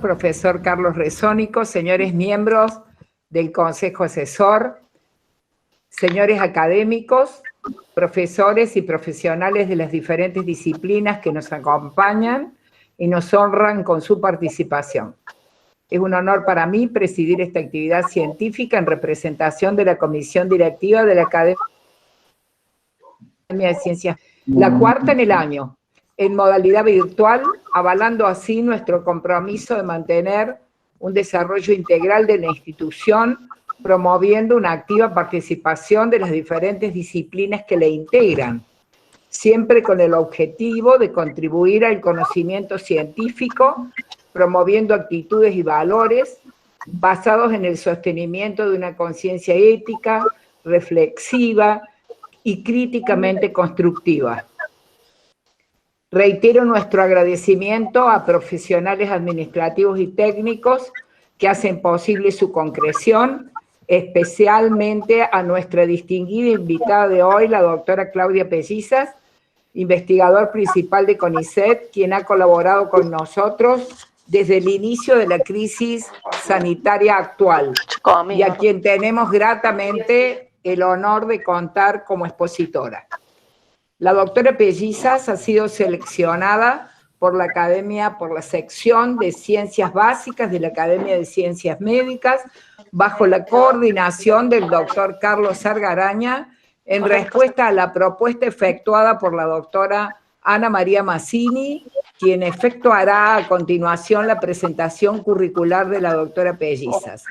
profesor Carlos Rezónico, señores miembros del Consejo Asesor, señores académicos, profesores y profesionales de las diferentes disciplinas que nos acompañan y nos honran con su participación. Es un honor para mí presidir esta actividad científica en representación de la Comisión Directiva de la Academia de Ciencias, la cuarta en el año, en modalidad virtual, avalando así nuestro compromiso de mantener un desarrollo integral de la institución, promoviendo una activa participación de las diferentes disciplinas que le integran, siempre con el objetivo de contribuir al conocimiento científico, promoviendo actitudes y valores basados en el sostenimiento de una conciencia ética, reflexiva y críticamente constructiva. Reitero nuestro agradecimiento a profesionales administrativos y técnicos que hacen posible su concreción, especialmente a nuestra distinguida invitada de hoy, la doctora Claudia Pellizas, investigador principal de CONICET, quien ha colaborado con nosotros desde el inicio de la crisis sanitaria actual, y a quien tenemos gratamente el honor de contar como expositora. La doctora Pellizas ha sido seleccionada por la Academia, por la sección de Ciencias Básicas de la Academia de Ciencias Médicas, bajo la coordinación del doctor Carlos Argaraña, en respuesta a la propuesta efectuada por la doctora Ana María Mazzini, quien efectuará a continuación la presentación curricular de la doctora Pellizas,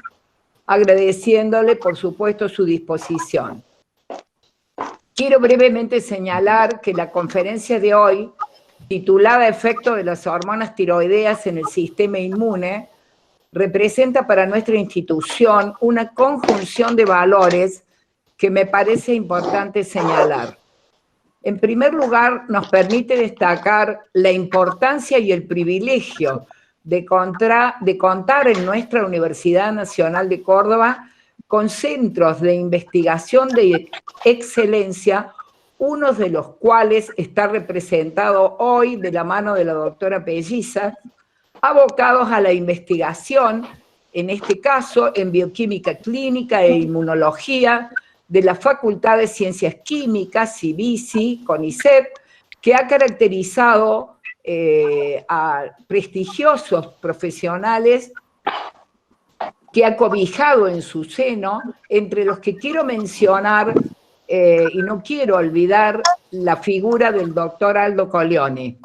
agradeciéndole, por supuesto, su disposición. Quiero brevemente señalar que la conferencia de hoy, titulada Efecto de las hormonas tiroideas en el sistema inmune, representa para nuestra institución una conjunción de valores que me parece importante señalar. En primer lugar, nos permite destacar la importancia y el privilegio de contar en nuestra Universidad Nacional de Córdoba con centros de investigación de excelencia, uno de los cuales está representado hoy de la mano de la doctora Pellizas, abocados a la investigación, en este caso en bioquímica clínica e inmunología, de la Facultad de Ciencias Químicas, CIVICI, CONICET, que ha caracterizado a prestigiosos profesionales que ha cobijado en su seno, entre los que quiero mencionar, y no quiero olvidar, la figura del doctor Aldo Colione,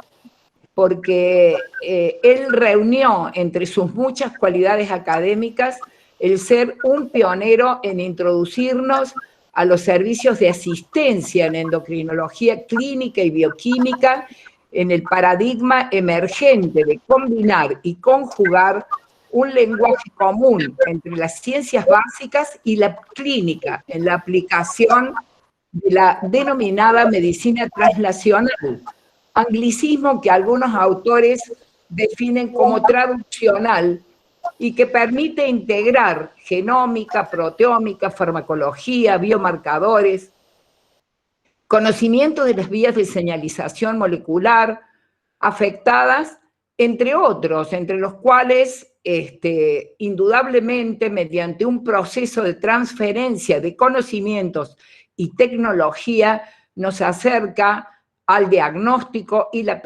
porque él reunió entre sus muchas cualidades académicas el ser un pionero en introducirnos a los servicios de asistencia en endocrinología clínica y bioquímica en el paradigma emergente de combinar y conjugar un lenguaje común entre las ciencias básicas y la clínica en la aplicación de la denominada medicina translacional, anglicismo que algunos autores definen como traduccional y que permite integrar genómica, proteómica, farmacología, biomarcadores, conocimiento de las vías de señalización molecular afectadas, entre otros, entre los cuales indudablemente mediante un proceso de transferencia de conocimientos y tecnología nos acerca al diagnóstico y la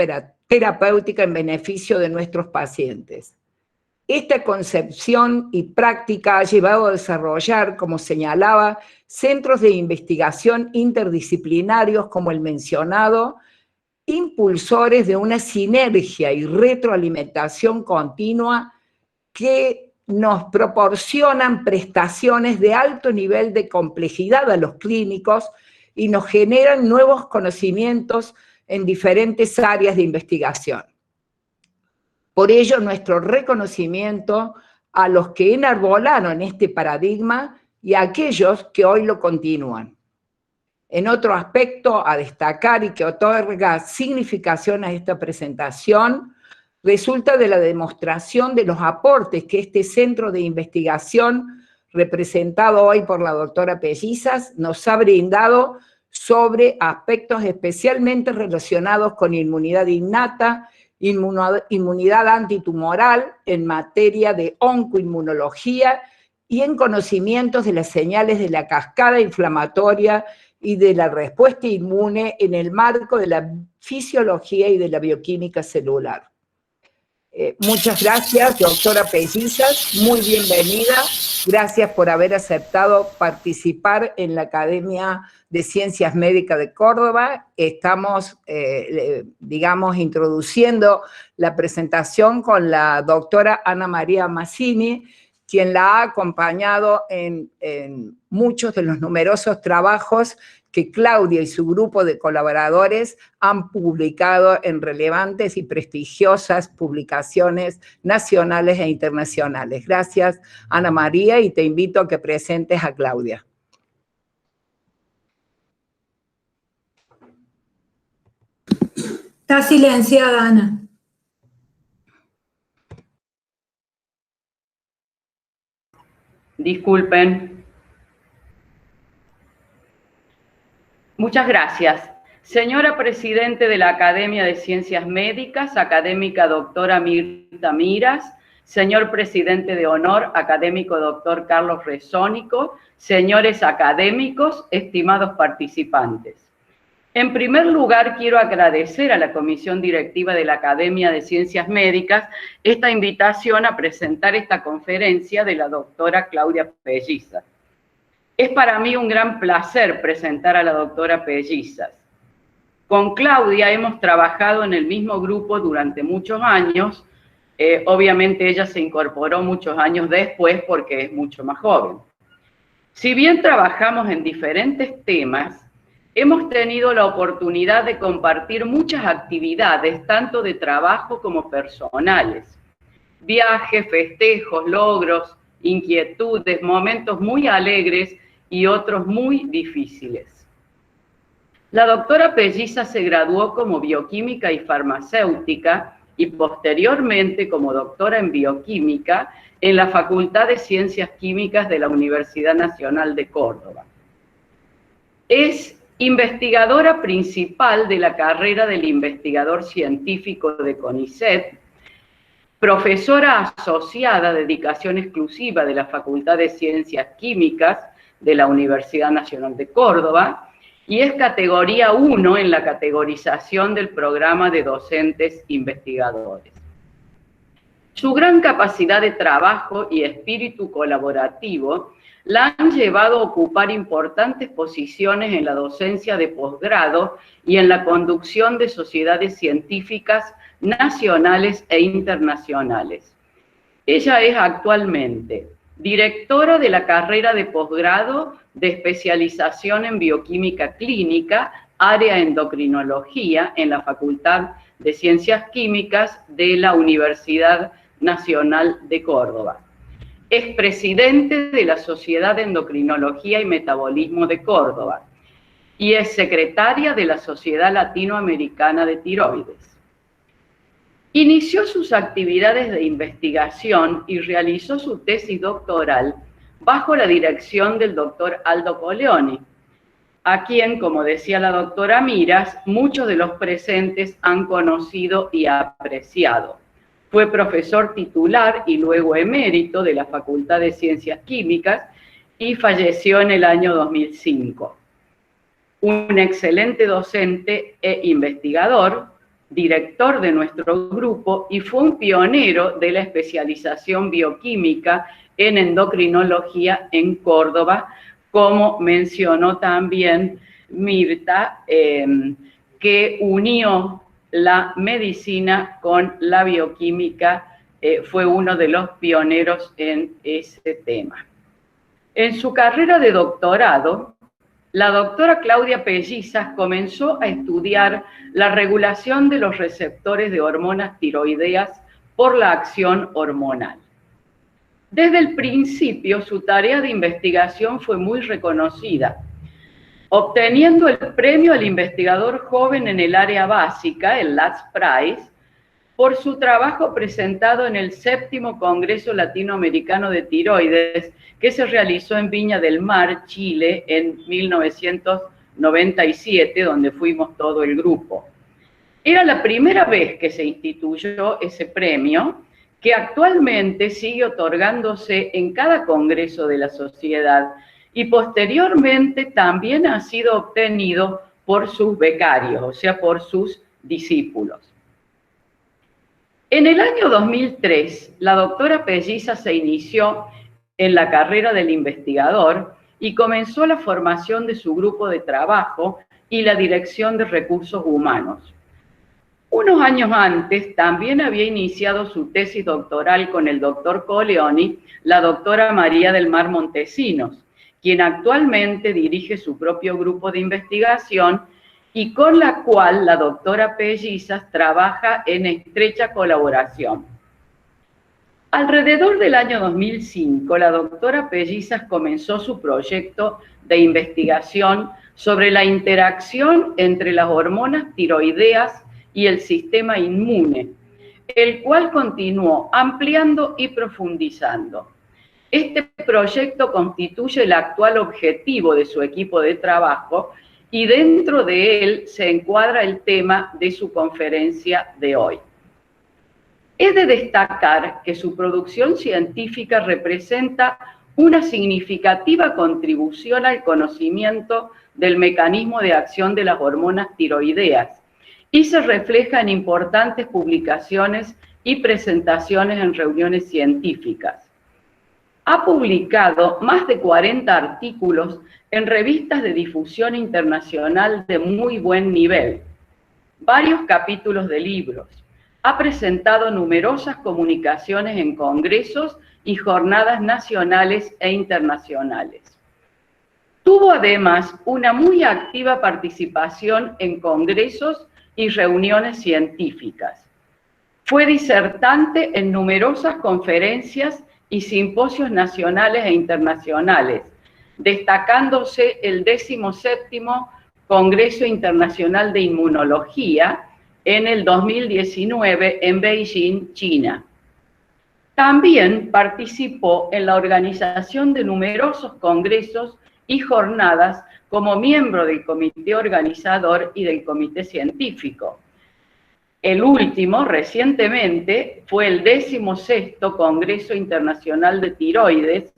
terapéutica en beneficio de nuestros pacientes. Esta concepción y práctica ha llevado a desarrollar, como señalaba, centros de investigación interdisciplinarios como el mencionado, impulsores de una sinergia y retroalimentación continua que nos proporcionan prestaciones de alto nivel de complejidad a los clínicos y nos generan nuevos conocimientos en diferentes áreas de investigación. Por ello, nuestro reconocimiento a los que enarbolaron este paradigma y a aquellos que hoy lo continúan. En otro aspecto a destacar y que otorga significación a esta presentación, resulta de la demostración de los aportes que este centro de investigación, representado hoy por la doctora Pellizas, nos ha brindado sobre aspectos especialmente relacionados con inmunidad innata inmunidad antitumoral, en materia de oncoinmunología y en conocimientos de las señales de la cascada inflamatoria y de la respuesta inmune en el marco de la fisiología y de la bioquímica celular. Muchas gracias, doctora Pellizas, muy bienvenida. Gracias por haber aceptado participar en la Academia de Ciencias Médicas de Córdoba. Estamos, digamos, introduciendo la presentación con la doctora Ana María Mazzini, quien la ha acompañado en muchos de los numerosos trabajos que Claudia y su grupo de colaboradores han publicado en relevantes y prestigiosas publicaciones nacionales e internacionales. Gracias, Ana María, y te invito a que presentes a Claudia. Está silenciada, Ana. Disculpen. Muchas gracias. Señora Presidente de la Academia de Ciencias Médicas, académica doctora Mirta Miras, señor Presidente de Honor, académico doctor Carlos Resónico, señores académicos, estimados participantes. En primer lugar, quiero agradecer a la Comisión Directiva de la Academia de Ciencias Médicas esta invitación a presentar esta conferencia de la doctora Claudia Pellizas. Es para mí un gran placer presentar a la doctora Pellizas. Con Claudia hemos trabajado en el mismo grupo durante muchos años. Obviamente ella se incorporó muchos años después porque es mucho más joven. Si bien trabajamos en diferentes temas, hemos tenido la oportunidad de compartir muchas actividades, tanto de trabajo como personales. Viajes, festejos, logros, inquietudes, momentos muy alegres y otros muy difíciles. La doctora Pellizas se graduó como bioquímica y farmacéutica y posteriormente como doctora en bioquímica en la Facultad de Ciencias Químicas de la Universidad Nacional de Córdoba. Es investigadora principal de la carrera del investigador científico de CONICET, profesora asociada de dedicación exclusiva de la Facultad de Ciencias Químicas de la Universidad Nacional de Córdoba y es categoría 1 en la categorización del programa de docentes investigadores. Su gran capacidad de trabajo y espíritu colaborativo la han llevado a ocupar importantes posiciones en la docencia de posgrado y en la conducción de sociedades científicas nacionales e internacionales. Ella es actualmente directora de la carrera de posgrado de especialización en bioquímica clínica, área endocrinología, en la Facultad de Ciencias Químicas de la Universidad Nacional de Córdoba. Es presidente de la Sociedad de Endocrinología y Metabolismo de Córdoba y es secretaria de la Sociedad Latinoamericana de Tiroides. Inició sus actividades de investigación y realizó su tesis doctoral bajo la dirección del doctor Aldo Coleoni, a quien, como decía la doctora Miras, muchos de los presentes han conocido y apreciado. Fue profesor titular y luego emérito de la Facultad de Ciencias Químicas y falleció en el año 2005. Un excelente docente e investigador, director de nuestro grupo y fue un pionero de la especialización bioquímica en endocrinología en Córdoba, como mencionó también Mirta, que unió la medicina con la bioquímica, fue uno de los pioneros en ese tema. En su carrera de doctorado, la doctora Claudia Pellizas comenzó a estudiar la regulación de los receptores de hormonas tiroideas por la acción hormonal. Desde el principio, su tarea de investigación fue muy reconocida, obteniendo el premio al investigador joven en el área básica, el LATS Prize, por su trabajo presentado en el 7º Congreso Latinoamericano de Tiroides, que se realizó en Viña del Mar, Chile, en 1997, donde fuimos todo el grupo. Era la primera vez que se instituyó ese premio, que actualmente sigue otorgándose en cada congreso de la sociedad y posteriormente también ha sido obtenido por sus becarios, o sea, por sus discípulos. En el año 2003, la doctora Pelliza se inició en la carrera del investigador y comenzó la formación de su grupo de trabajo y la dirección de recursos humanos. Unos años antes también había iniciado su tesis doctoral con el doctor Coleoni, la doctora María del Mar Montesinos, quien actualmente dirige su propio grupo de investigación y con la cual la doctora Pellizas trabaja en estrecha colaboración. Alrededor del año 2005, la doctora Pellizas comenzó su proyecto de investigación sobre la interacción entre las hormonas tiroideas y el sistema inmune, el cual continuó ampliando y profundizando. Este proyecto constituye el actual objetivo de su equipo de trabajo y dentro de él se encuadra el tema de su conferencia de hoy. Es de destacar que su producción científica representa una significativa contribución al conocimiento del mecanismo de acción de las hormonas tiroideas y se refleja en importantes publicaciones y presentaciones en reuniones científicas. Ha publicado más de 40 artículos en revistas de difusión internacional de muy buen nivel, varios capítulos de libros. Ha presentado numerosas comunicaciones en congresos y jornadas nacionales e internacionales. Tuvo además una muy activa participación en congresos y reuniones científicas. Fue disertante en numerosas conferencias y simposios nacionales e internacionales, destacándose el 17º Congreso Internacional de Inmunología en el 2019 en Beijing, China. También participó en la organización de numerosos congresos y jornadas como miembro del comité organizador y del comité científico. El último, recientemente, fue el 16º Congreso Internacional de Tiroides,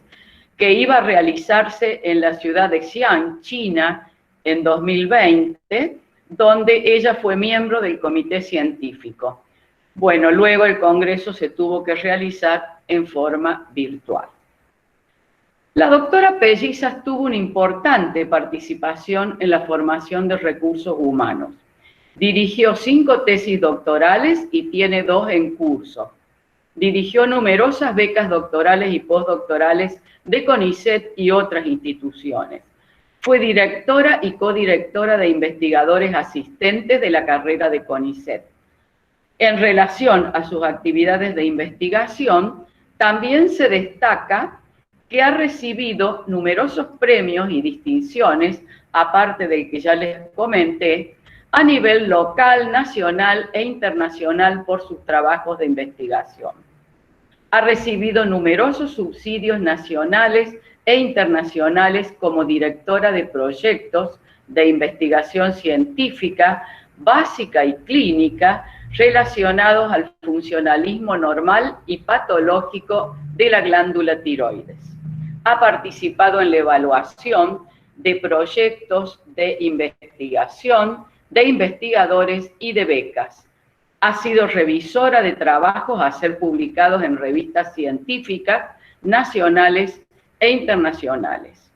que iba a realizarse en la ciudad de Xi'an, China, en 2020, donde ella fue miembro del comité científico. Bueno, luego el congreso se tuvo que realizar en forma virtual. La doctora Pellizas tuvo una importante participación en la formación de recursos humanos. Dirigió 5 tesis doctorales y tiene 2 en curso. Dirigió numerosas becas doctorales y postdoctorales de CONICET y otras instituciones. Fue directora y codirectora de investigadores asistentes de la carrera de CONICET. En relación a sus actividades de investigación, también se destaca que ha recibido numerosos premios y distinciones, aparte del que ya les comenté, a nivel local, nacional e internacional por sus trabajos de investigación. Ha recibido numerosos subsidios nacionales e internacionales como directora de proyectos de investigación científica, básica y clínica relacionados al funcionalismo normal y patológico de la glándula tiroides. Ha participado en la evaluación de proyectos de investigación, de investigadores y de becas. Ha sido revisora de trabajos a ser publicados en revistas científicas nacionales e internacionales.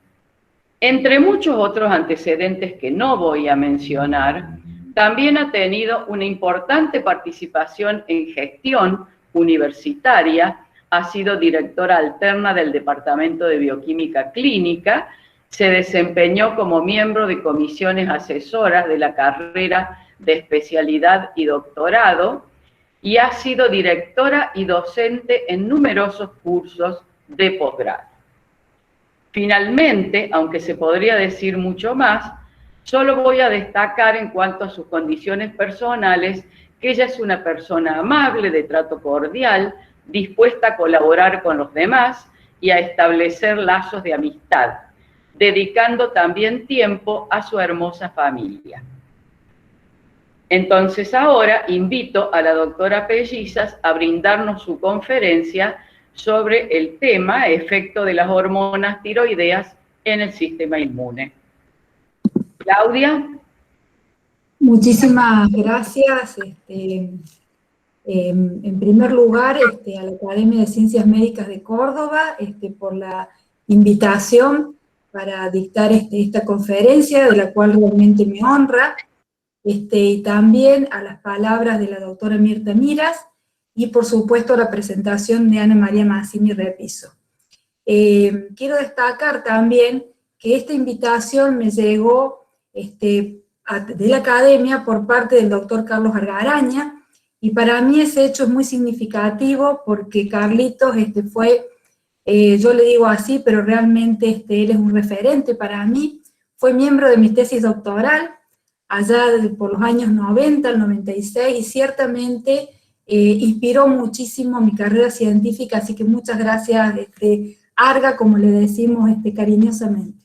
Entre muchos otros antecedentes que no voy a mencionar, también ha tenido una importante participación en gestión universitaria, ha sido directora alterna del Departamento de Bioquímica Clínica, se desempeñó como miembro de comisiones asesoras de la carrera de especialidad y doctorado y ha sido directora y docente en numerosos cursos de posgrado. Finalmente, aunque se podría decir mucho más, solo voy a destacar en cuanto a sus condiciones personales que ella es una persona amable, de trato cordial, dispuesta a colaborar con los demás y a establecer lazos de amistad, dedicando también tiempo a su hermosa familia. Entonces ahora invito a la doctora Pellizas a brindarnos su conferencia sobre el tema efecto de las hormonas tiroideas en el sistema inmune. Claudia. Muchísimas gracias. En primer lugar, a la Academia de Ciencias Médicas de Córdoba, por la invitación para dictar esta conferencia, de la cual realmente me honra, y también a las palabras de la doctora Mirta Miras, y por supuesto a la presentación de Ana María Massini Repiso. Quiero destacar también que esta invitación me llegó de la Academia por parte del doctor Carlos Argaraña, y para mí ese hecho es muy significativo porque Carlitos fue, yo le digo así, pero realmente él es un referente para mí, fue miembro de mi tesis doctoral, allá por los años 90, al 96, y ciertamente inspiró muchísimo mi carrera científica, así que muchas gracias, Arga, como le decimos cariñosamente.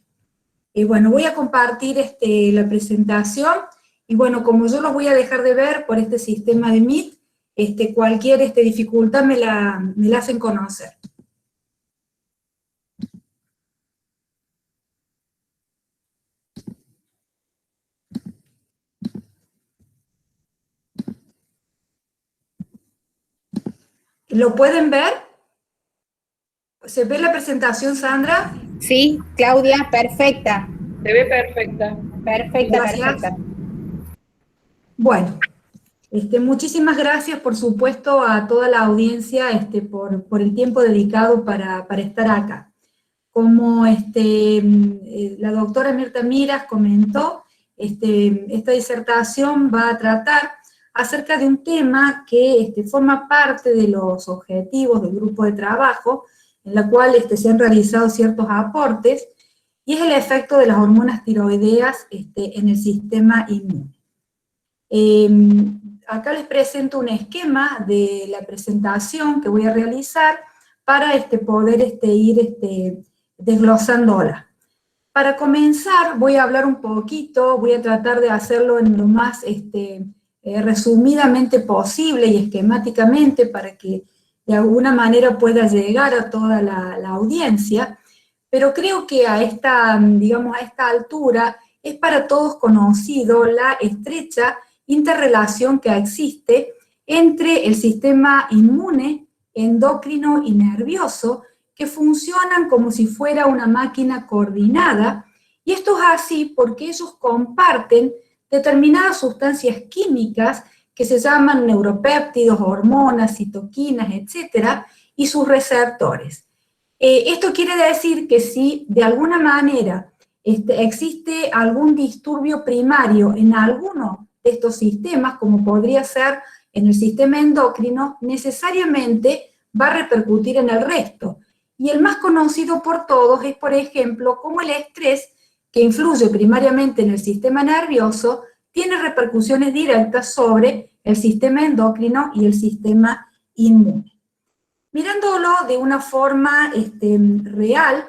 Bueno, voy a compartir la presentación, y bueno, como yo los voy a dejar de ver por este sistema de Meet, cualquier dificultad me la hacen conocer. ¿Lo pueden ver? ¿Se ve la presentación, Sandra? Sí, Claudia, perfecta. Se ve perfecta. Perfecta, Gracias. perfecta. Bueno, muchísimas gracias, por supuesto, a toda la audiencia por el tiempo dedicado para estar acá. Como la doctora Mirta Miras comentó, esta disertación va a tratar acerca de un tema que forma parte de los objetivos del grupo de trabajo, en la cual se han realizado ciertos aportes, y es el efecto de las hormonas tiroideas en el sistema inmune. Acá les presento un esquema de la presentación que voy a realizar para poder ir desglosándola. Para comenzar voy a hablar un poquito, voy a tratar de hacerlo en lo más resumidamente posible y esquemáticamente para que de alguna manera pueda llegar a toda la audiencia, pero creo que a esta altura es para todos conocido la estrecha interrelación que existe entre el sistema inmune, endocrino y nervioso, que funcionan como si fuera una máquina coordinada, y esto es así porque ellos comparten determinadas sustancias químicas que se llaman neuropéptidos, hormonas, citoquinas, etcétera, y sus receptores. Esto quiere decir que si de alguna manera existe algún disturbio primario en alguno de estos sistemas, como podría ser en el sistema endocrino, necesariamente va a repercutir en el resto. Y el más conocido por todos es, por ejemplo, cómo el estrés, que influye primariamente en el sistema nervioso, tiene repercusiones directas sobre el sistema endocrino y el sistema inmune. Mirándolo de una forma real,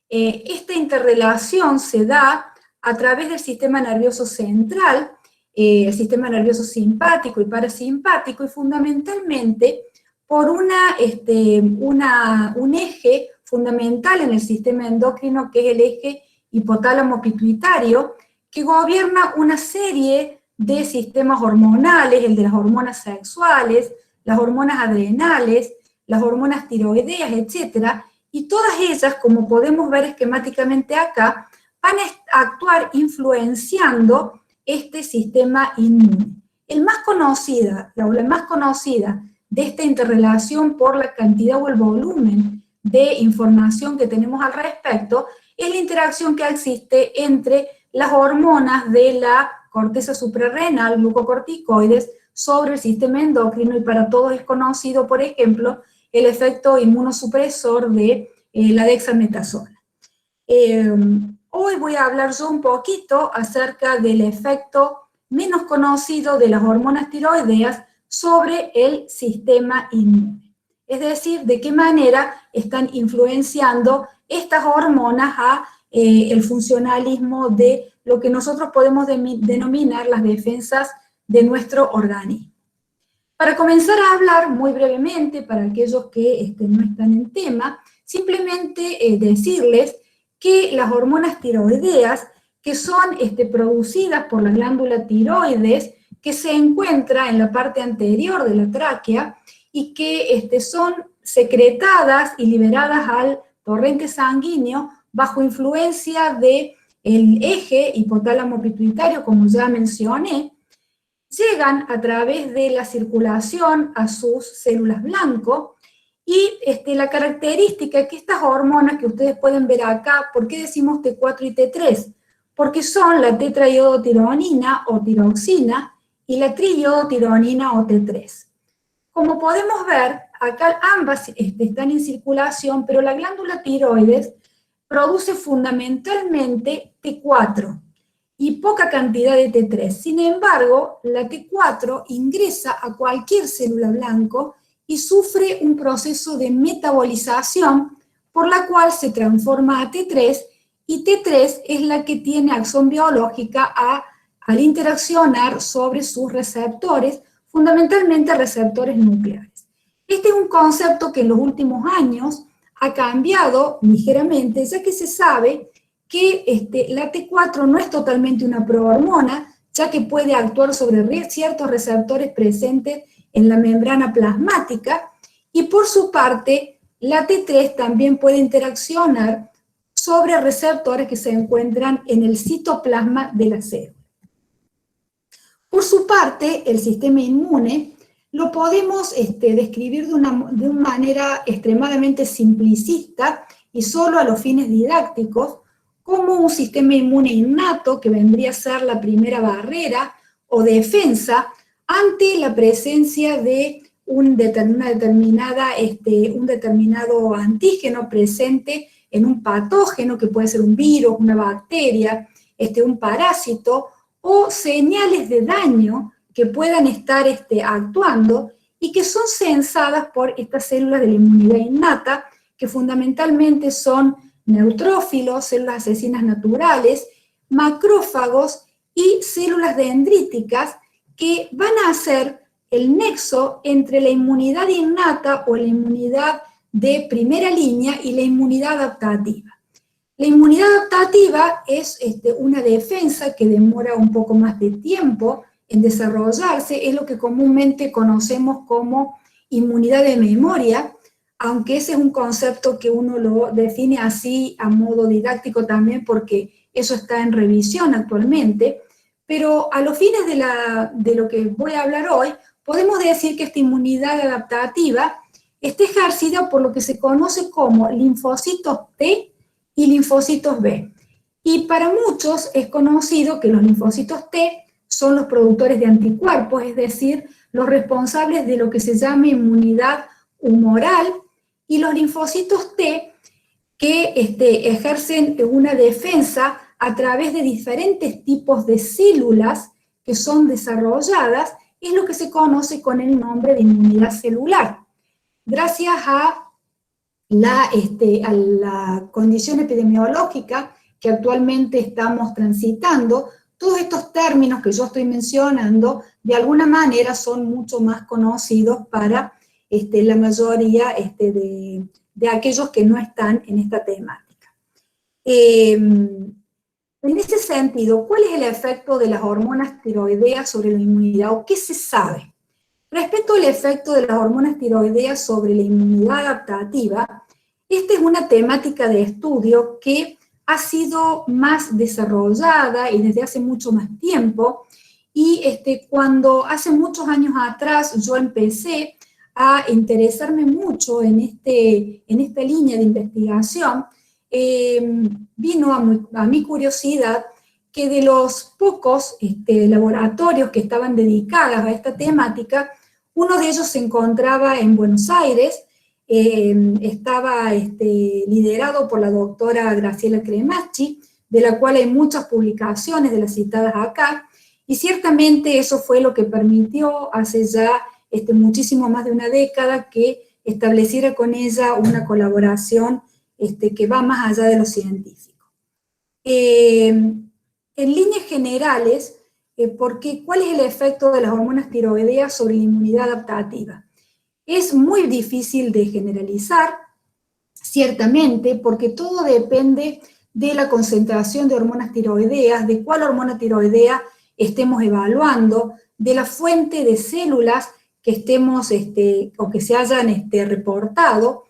esta interrelación se da a través del sistema nervioso central, el sistema nervioso simpático y parasimpático, y fundamentalmente por un eje fundamental en el sistema endocrino, que es el eje hipotálamo pituitario, que gobierna una serie de sistemas hormonales, el de las hormonas sexuales, las hormonas adrenales, las hormonas tiroideas, etcétera, y todas ellas, como podemos ver esquemáticamente acá, van a actuar influenciando este sistema inmune. La más conocida de esta interrelación por la cantidad o el volumen de información que tenemos al respecto es la interacción que existe entre las hormonas de la corteza suprarrenal, glucocorticoides, sobre el sistema endocrino, y para todos es conocido, por ejemplo, el efecto inmunosupresor de la dexametasona. Hoy voy a hablar yo un poquito acerca del efecto menos conocido de las hormonas tiroideas sobre el sistema inmune. Es decir, de qué manera están influenciando estas hormonas a el funcionalismo de lo que nosotros podemos denominar las defensas de nuestro organismo. Para comenzar a hablar muy brevemente, para aquellos que no están en tema, simplemente decirles que las hormonas tiroideas, que son producidas por la glándula tiroides, que se encuentra en la parte anterior de la tráquea, y que son secretadas y liberadas al torrente sanguíneo bajo influencia del eje hipotálamo pituitario, como ya mencioné, llegan a través de la circulación a sus células blanco, y la característica es que estas hormonas que ustedes pueden ver acá, ¿por qué decimos T4 y T3? Porque son la tetraiodotironina o tiroxina y la triiodotironina o T3. Como podemos ver, acá ambas están en circulación, pero la glándula tiroides produce fundamentalmente T4 y poca cantidad de T3. Sin embargo, la T4 ingresa a cualquier célula blanco y sufre un proceso de metabolización por la cual se transforma a T3, y T3 es la que tiene acción biológica al interaccionar sobre sus receptores, fundamentalmente receptores nucleares. Este es un concepto que en los últimos años ha cambiado ligeramente, ya que se sabe que la T4 no es totalmente una prohormona, ya que puede actuar sobre ciertos receptores presentes en la membrana plasmática, y por su parte, la T3 también puede interaccionar sobre receptores que se encuentran en el citoplasma de la célula. Por su parte, el sistema inmune lo podemos describir de una manera extremadamente simplicista y solo a los fines didácticos, como un sistema inmune innato que vendría a ser la primera barrera o defensa ante la presencia de un determinado antígeno presente en un patógeno, que puede ser un virus, una bacteria, un parásito, o señales de daño que puedan estar actuando y que son sensadas por estas células de la inmunidad innata, que fundamentalmente son neutrófilos, células asesinas naturales, macrófagos y células dendríticas, que van a hacer el nexo entre la inmunidad innata o la inmunidad de primera línea y la inmunidad adaptativa. La inmunidad adaptativa es una defensa que demora un poco más de tiempo en desarrollarse, es lo que comúnmente conocemos como inmunidad de memoria, aunque ese es un concepto que uno lo define así a modo didáctico también, porque eso está en revisión actualmente, pero a los fines de lo que voy a hablar hoy, podemos decir que esta inmunidad adaptativa está ejercida por lo que se conoce como linfocitos T y linfocitos B. Y para muchos es conocido que los linfocitos T son los productores de anticuerpos, es decir, los responsables de lo que se llama inmunidad humoral, y los linfocitos T que ejercen una defensa a través de diferentes tipos de células que son desarrolladas, es lo que se conoce con el nombre de inmunidad celular. Gracias a la condición epidemiológica que actualmente estamos transitando, todos estos términos que yo estoy mencionando, de alguna manera son mucho más conocidos para la mayoría de aquellos que no están en esta temática. En ese sentido, ¿cuál es el efecto de las hormonas tiroideas sobre la inmunidad, o qué se sabe? Respecto al efecto de las hormonas tiroideas sobre la inmunidad adaptativa, esta es una temática de estudio que ha sido más desarrollada y desde hace mucho más tiempo, y cuando hace muchos años atrás yo empecé a interesarme mucho en esta línea de investigación, vino a mi curiosidad que de los pocos laboratorios que estaban dedicados a esta temática, uno de ellos se encontraba en Buenos Aires, estaba liderado por la doctora Graciela Cremacci, de la cual hay muchas publicaciones de las citadas acá, y ciertamente eso fue lo que permitió hace ya muchísimo más de una década que estableciera con ella una colaboración que va más allá de lo científico. En líneas generales, porque ¿cuál es el efecto de las hormonas tiroideas sobre la inmunidad adaptativa? Es muy difícil de generalizar, ciertamente, porque todo depende de la concentración de hormonas tiroideas, de cuál hormona tiroidea estemos evaluando, de la fuente de células que estemos o que se hayan reportado,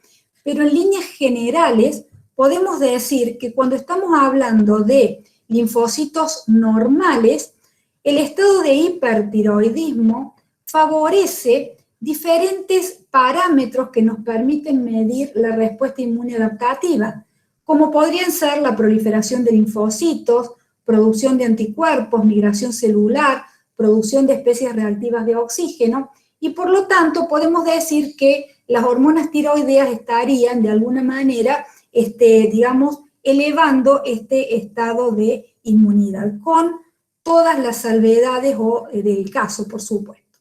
pero en líneas generales podemos decir que cuando estamos hablando de linfocitos normales, el estado de hipertiroidismo favorece diferentes parámetros que nos permiten medir la respuesta inmune adaptativa, como podrían ser la proliferación de linfocitos, producción de anticuerpos, migración celular, producción de especies reactivas de oxígeno, y por lo tanto podemos decir que las hormonas tiroideas estarían de alguna manera, digamos, elevando este estado de inmunidad, con todas las salvedades del caso, por supuesto.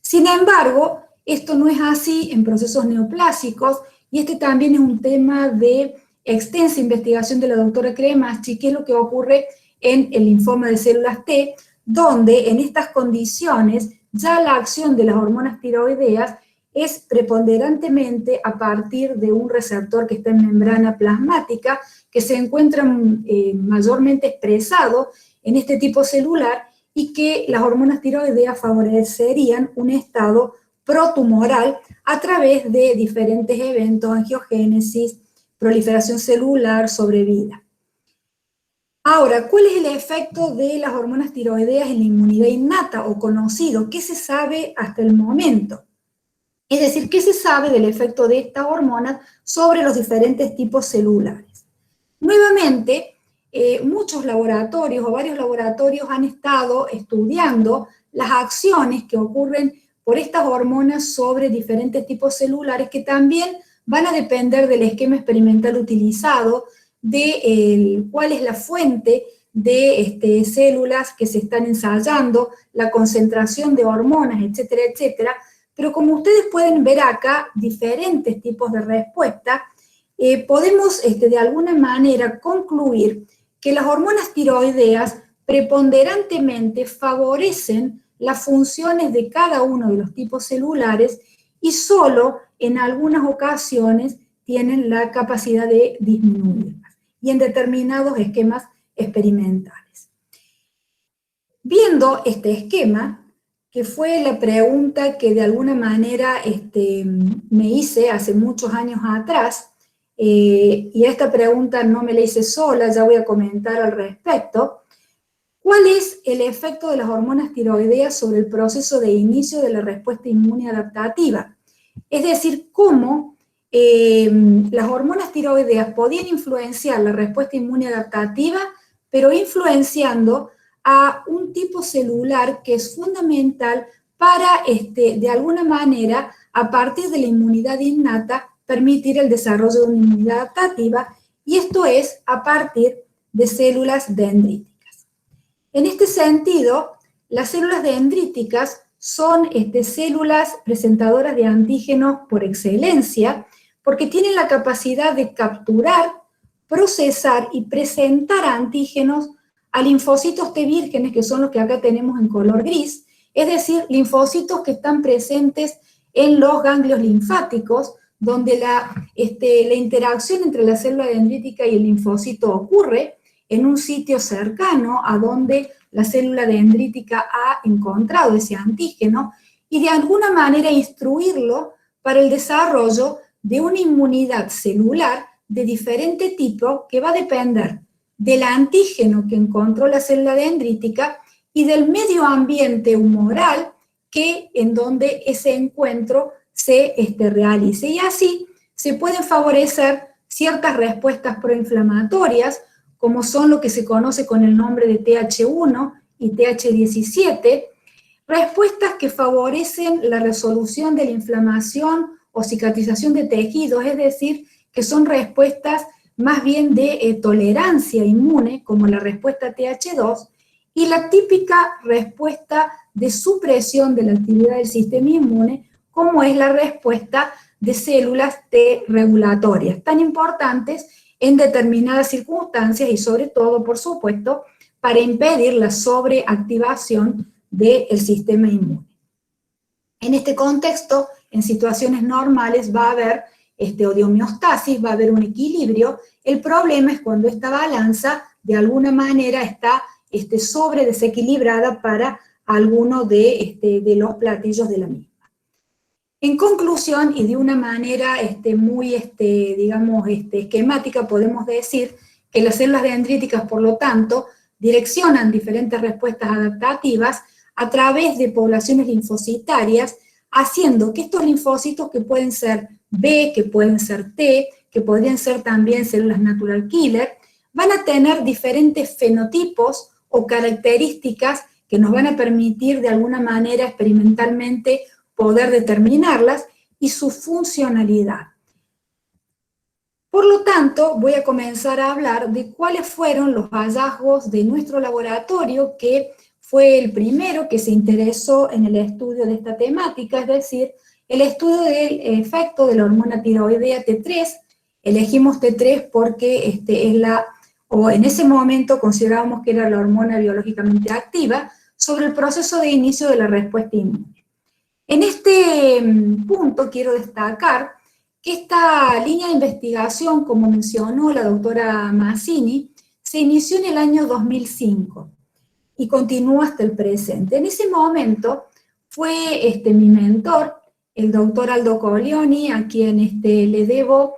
Sin embargo, esto no es así en procesos neoplásicos, y este también es un tema de extensa investigación de la doctora Cremaschi, que es lo que ocurre en el linfoma de células T, donde en estas condiciones ya la acción de las hormonas tiroideas es preponderantemente a partir de un receptor que está en membrana plasmática, que se encuentra mayormente expresado en este tipo celular, y que las hormonas tiroideas favorecerían un estado protumoral a través de diferentes eventos, angiogénesis, proliferación celular, sobrevida. Ahora, ¿cuál es el efecto de las hormonas tiroideas en la inmunidad innata o conocido? ¿Qué se sabe hasta el momento? Es decir, ¿qué se sabe del efecto de estas hormonas sobre los diferentes tipos celulares? Nuevamente, muchos laboratorios o varios laboratorios han estado estudiando las acciones que ocurren por estas hormonas sobre diferentes tipos celulares, que también van a depender del esquema experimental utilizado, de cuál es la fuente de células que se están ensayando, la concentración de hormonas, etcétera, etcétera. Pero como ustedes pueden ver acá, diferentes tipos de respuesta, podemos de alguna manera concluir que las hormonas tiroideas preponderantemente favorecen las funciones de cada uno de los tipos celulares, y solo en algunas ocasiones tienen la capacidad de disminuirlas, y en determinados esquemas experimentales. Viendo este esquema, que fue la pregunta que de alguna manera me hice hace muchos años atrás, y esta pregunta no me la hice sola, ya voy a comentar al respecto. ¿Cuál es el efecto de las hormonas tiroideas sobre el proceso de inicio de la respuesta inmune adaptativa? Es decir, cómo las hormonas tiroideas podían influenciar la respuesta inmune adaptativa, pero influenciando a un tipo celular que es fundamental para, de alguna manera, a partir de la inmunidad innata, permitir el desarrollo de una inmunidad adaptativa, y esto es a partir de células dendríticas. En este sentido, las células dendríticas son células presentadoras de antígenos por excelencia, porque tienen la capacidad de capturar, procesar y presentar antígenos a linfocitos T vírgenes, que son los que acá tenemos en color gris, es decir, linfocitos que están presentes en los ganglios linfáticos, donde la interacción entre la célula dendrítica y el linfocito ocurre en un sitio cercano a donde la célula dendrítica ha encontrado ese antígeno, y de alguna manera instruirlo para el desarrollo de una inmunidad celular de diferente tipo, que va a depender del antígeno que encontró la célula dendrítica y del medio ambiente humoral en donde ese encuentro se realice. Y así se pueden favorecer ciertas respuestas proinflamatorias, como son lo que se conoce con el nombre de TH1 y TH17, respuestas que favorecen la resolución de la inflamación o cicatrización de tejidos, es decir, que son respuestas más bien de tolerancia inmune, como la respuesta TH2, y la típica respuesta de supresión de la actividad del sistema inmune, como es la respuesta de células T regulatorias, tan importantes en determinadas circunstancias y sobre todo, por supuesto, para impedir la sobreactivación del sistema inmune. En este contexto, en situaciones normales va a haber homeostasis, va a haber un equilibrio. El problema es cuando esta balanza de alguna manera está sobre desequilibrada para alguno de los platillos de la misma. En conclusión, y de una manera muy, digamos, esquemática, podemos decir que las células dendríticas, por lo tanto, direccionan diferentes respuestas adaptativas a través de poblaciones linfocitarias, haciendo que estos linfocitos, que pueden ser B, que pueden ser T, que podrían ser también células natural killer, van a tener diferentes fenotipos o características que nos van a permitir de alguna manera experimentalmente poder determinarlas y su funcionalidad. Por lo tanto, voy a comenzar a hablar de cuáles fueron los hallazgos de nuestro laboratorio, que fue el primero que se interesó en el estudio de esta temática, es decir, el estudio del efecto de la hormona tiroidea T3. Elegimos T3 porque en ese momento considerábamos que era la hormona biológicamente activa sobre el proceso de inicio de la respuesta inmune. En este punto quiero destacar que esta línea de investigación, como mencionó la doctora Mazzini, se inició en el año 2005 y continúa hasta el presente. En ese momento fue mi mentor, el doctor Aldo Colioni, a quien le debo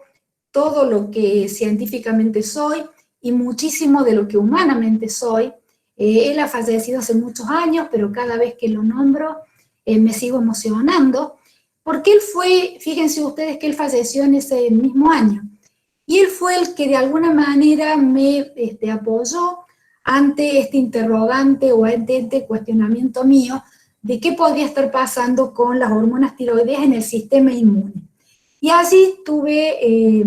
todo lo que científicamente soy y muchísimo de lo que humanamente soy. Él ha fallecido hace muchos años, pero cada vez que lo nombro me sigo emocionando, porque él fue, fíjense ustedes que él falleció en ese mismo año, y él fue el que de alguna manera me apoyó ante este interrogante o ante este cuestionamiento mío de qué podría estar pasando con las hormonas tiroideas en el sistema inmune. Y así tuve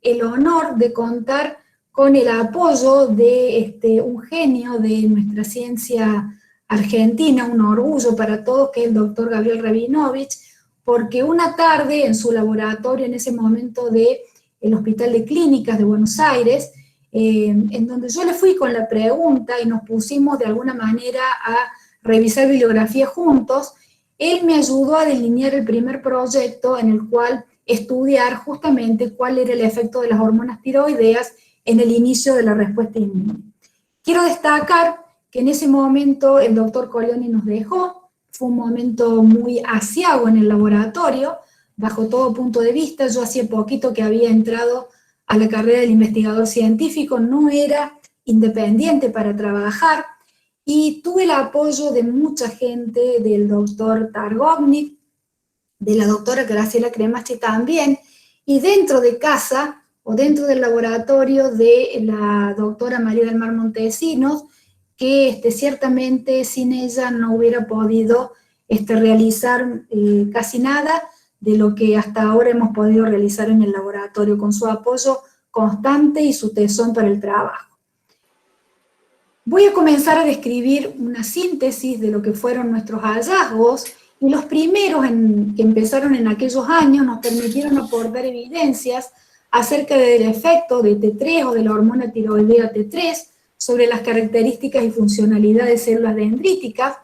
el honor de contar con el apoyo de un genio de nuestra ciencia argentina, un orgullo para todos, que es el doctor Gabriel Rabinovich, porque una tarde en su laboratorio, en ese momento del Hospital de Clínicas de Buenos Aires, en donde yo le fui con la pregunta y nos pusimos de alguna manera a revisar bibliografía juntos, él me ayudó a delinear el primer proyecto en el cual estudiar justamente cuál era el efecto de las hormonas tiroideas en el inicio de la respuesta inmune. Quiero destacar que en ese momento el doctor Colioni nos dejó, fue un momento muy aciago en el laboratorio, bajo todo punto de vista. Yo hacía poquito que había entrado a la carrera del investigador científico, no era independiente para trabajar, y tuve el apoyo de mucha gente, del doctor Targovnik, de la doctora Graciela Cremachi también, y dentro de casa, o dentro del laboratorio de la doctora María del Mar Montesinos, que ciertamente sin ella no hubiera podido realizar casi nada de lo que hasta ahora hemos podido realizar en el laboratorio, con su apoyo constante y su tesón para el trabajo. Voy a comenzar a describir una síntesis de lo que fueron nuestros hallazgos, y los primeros que empezaron en aquellos años nos permitieron aportar evidencias acerca del efecto de T3 o de la hormona tiroidea T3 sobre las características y funcionalidad de células dendríticas,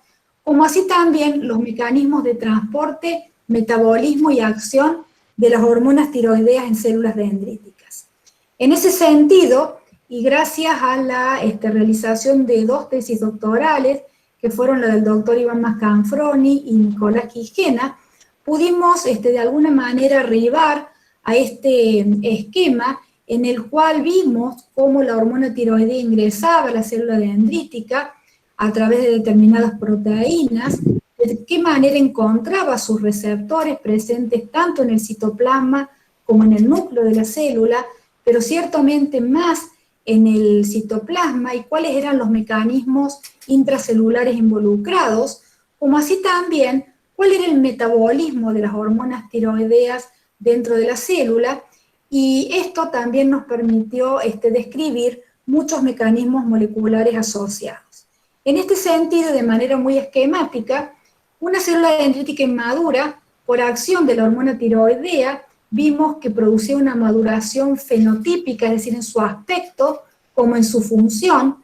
como así también los mecanismos de transporte, metabolismo y acción de las hormonas tiroideas en células dendríticas. En ese sentido, y gracias a la realización de 2 tesis doctorales, que fueron la del doctor Iván Mascanfroni y Nicolás Quijena, pudimos de alguna manera arribar a este esquema en el cual vimos cómo la hormona tiroidea ingresaba a la célula dendrítica a través de determinadas proteínas, de qué manera encontraba sus receptores presentes tanto en el citoplasma como en el núcleo de la célula, pero ciertamente más en el citoplasma, y cuáles eran los mecanismos intracelulares involucrados, como así también cuál era el metabolismo de las hormonas tiroideas dentro de la célula, y esto también nos permitió describir muchos mecanismos moleculares asociados. En este sentido, de manera muy esquemática, una célula dendrítica inmadura, por acción de la hormona tiroidea, vimos que producía una maduración fenotípica, es decir, en su aspecto como en su función,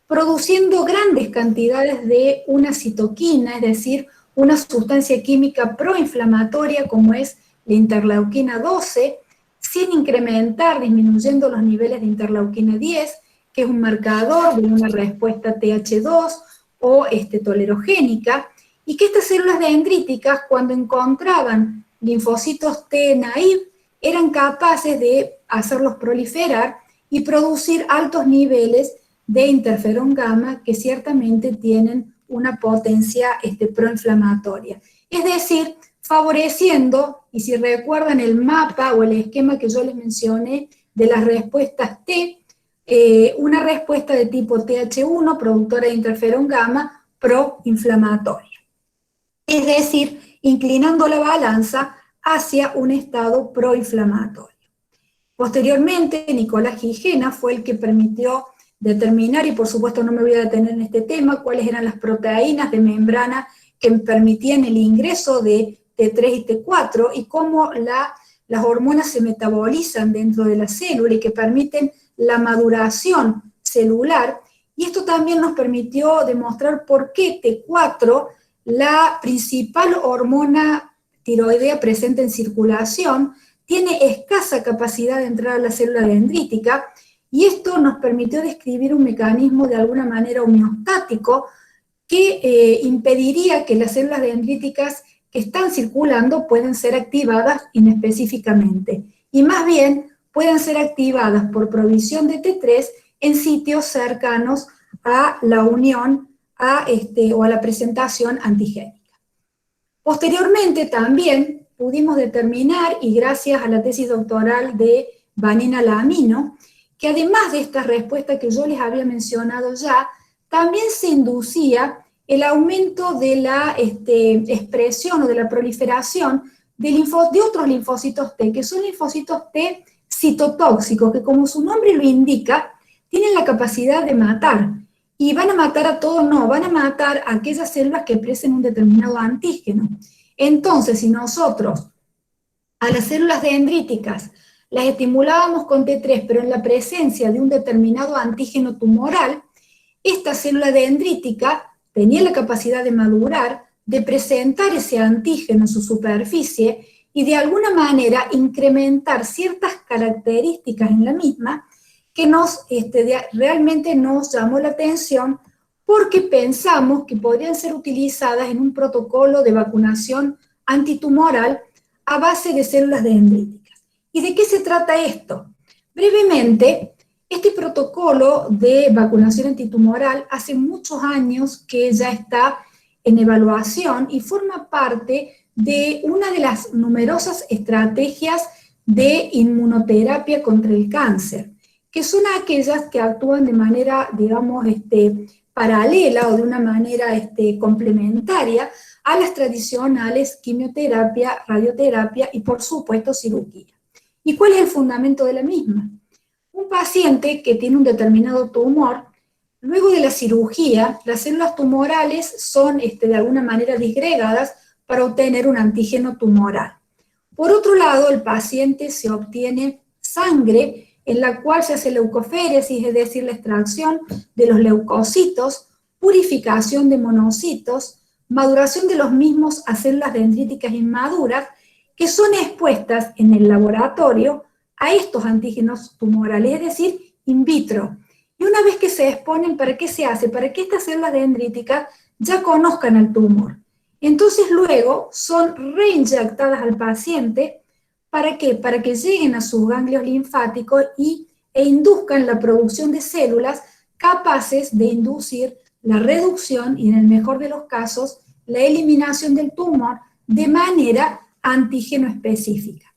produciendo grandes cantidades de una citoquina, es decir, una sustancia química proinflamatoria como es la interleuquina 12, sin incrementar, disminuyendo los niveles de interleuquina 10, que es un marcador de una respuesta Th2 o tolerogénica, y que estas células dendríticas, cuando encontraban linfocitos T naive, eran capaces de hacerlos proliferar y producir altos niveles de interferón gamma que ciertamente tienen una potencia proinflamatoria. Es decir, favoreciendo, y si recuerdan el mapa o el esquema que yo les mencioné de las respuestas T, una respuesta de tipo Th1, productora de interferón gamma, proinflamatoria. Es decir, inclinando la balanza hacia un estado proinflamatorio. Posteriormente, Nicolás Gigena fue el que permitió determinar, y por supuesto no me voy a detener en este tema, cuáles eran las proteínas de membrana que permitían el ingreso de T3 y T4, y cómo las hormonas se metabolizan dentro de la célula y que permiten la maduración celular, y esto también nos permitió demostrar por qué T4, la principal hormona tiroidea presente en circulación, tiene escasa capacidad de entrar a la célula dendrítica, y esto nos permitió describir un mecanismo de alguna manera homeostático que impediría que las células dendríticas que están circulando puedan ser activadas inespecíficamente, y más bien puedan ser activadas por provisión de T3 en sitios cercanos a la unión o a la presentación antigénica. Posteriormente también pudimos determinar, y gracias a la tesis doctoral de Vanina Lamino, que además de esta respuesta que yo les había mencionado ya, también se inducía el aumento de la expresión o de la proliferación de otros linfocitos T, que son linfocitos T citotóxicos, que como su nombre lo indica, tienen la capacidad de matar. ¿Y van a matar a todo? No, van a matar a aquellas células que expresen un determinado antígeno. Entonces, si nosotros a las células dendríticas las estimulábamos con T3, pero en la presencia de un determinado antígeno tumoral, esta célula dendrítica tenía la capacidad de madurar, de presentar ese antígeno en su superficie y de alguna manera incrementar ciertas características en la misma que realmente nos llamó la atención porque pensamos que podrían ser utilizadas en un protocolo de vacunación antitumoral a base de células dendríticas. ¿Y de qué se trata esto? Brevemente, este protocolo de vacunación antitumoral hace muchos años que ya está en evaluación y forma parte de una de las numerosas estrategias de inmunoterapia contra el cáncer, que son aquellas que actúan de manera, digamos, paralela o de una manera complementaria a las tradicionales quimioterapia, radioterapia y, por supuesto, cirugía. ¿Y cuál es el fundamento de la misma? Un paciente que tiene un determinado tumor, luego de la cirugía, las células tumorales son de alguna manera disgregadas para obtener un antígeno tumoral. Por otro lado, el paciente se obtiene sangre en la cual se hace leucoféresis, es decir, la extracción de los leucocitos, purificación de monocitos, maduración de los mismos a células dendríticas inmaduras, que son expuestas en el laboratorio a estos antígenos tumorales, es decir, in vitro. Y una vez que se exponen, ¿para qué se hace? Para que estas células dendríticas ya conozcan al tumor. Entonces luego son reinyectadas al paciente. ¿Para qué? Para que lleguen a sus ganglios linfáticos e induzcan la producción de células capaces de inducir la reducción y, en el mejor de los casos, la eliminación del tumor de manera antígeno específica.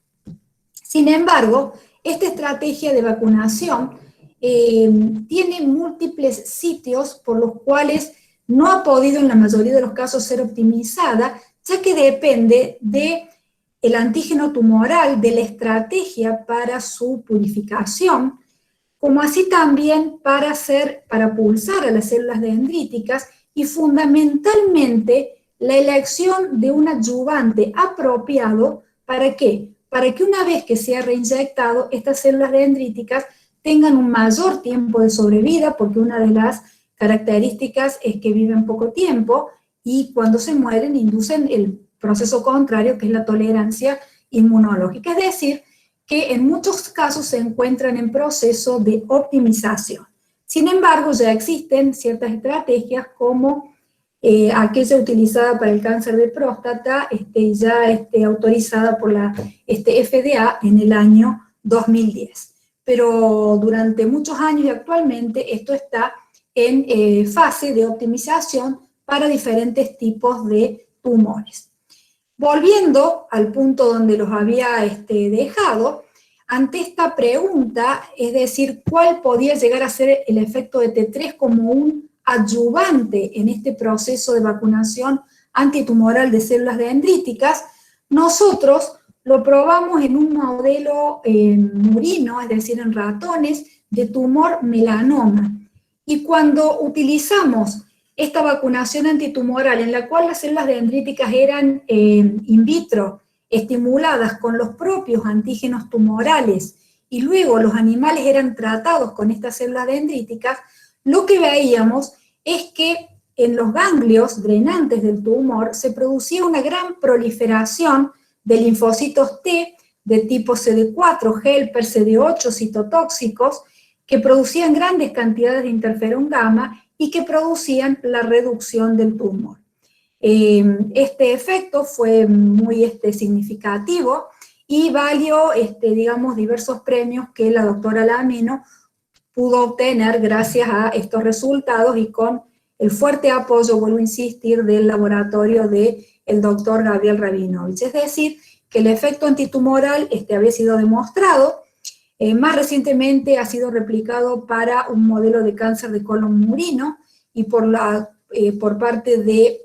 Sin embargo, esta estrategia de vacunación tiene múltiples sitios por los cuales no ha podido en la mayoría de los casos ser optimizada, ya que depende del antígeno tumoral, de la estrategia para su purificación, como así también para pulsar a las células dendríticas y fundamentalmente la elección de un adyuvante apropiado. ¿Para qué? Para que una vez que sea reinyectado, estas células dendríticas tengan un mayor tiempo de sobrevida, porque una de las características es que viven poco tiempo y cuando se mueren inducen el proceso contrario, que es la tolerancia inmunológica. Es decir, que en muchos casos se encuentran en proceso de optimización. Sin embargo, ya existen ciertas estrategias como aquella utilizada para el cáncer de próstata, ya autorizada por la FDA en el año 2010. Pero durante muchos años y actualmente esto está en fase de optimización para diferentes tipos de tumores. Volviendo al punto donde los había dejado, ante esta pregunta, es decir, ¿cuál podía llegar a ser el efecto de T3 como un adyuvante en este proceso de vacunación antitumoral de células dendríticas? Nosotros lo probamos en un modelo murino, es decir, en ratones de tumor melanoma. Y cuando utilizamos esta vacunación antitumoral, en la cual las células dendríticas eran in vitro, estimuladas con los propios antígenos tumorales, y luego los animales eran tratados con estas células dendríticas, lo que veíamos es que en los ganglios drenantes del tumor se producía una gran proliferación de linfocitos T de tipo CD4, helper, CD8, citotóxicos, que producían grandes cantidades de interferón gamma y que producían la reducción del tumor. Este efecto fue muy significativo y valió, digamos, diversos premios que la doctora Lamino pudo obtener gracias a estos resultados y con el fuerte apoyo, vuelvo a insistir, del laboratorio del doctor Gabriel Rabinovich. Es decir, que el efecto antitumoral había sido demostrado. Más recientemente ha sido replicado para un modelo de cáncer de colon murino y por parte de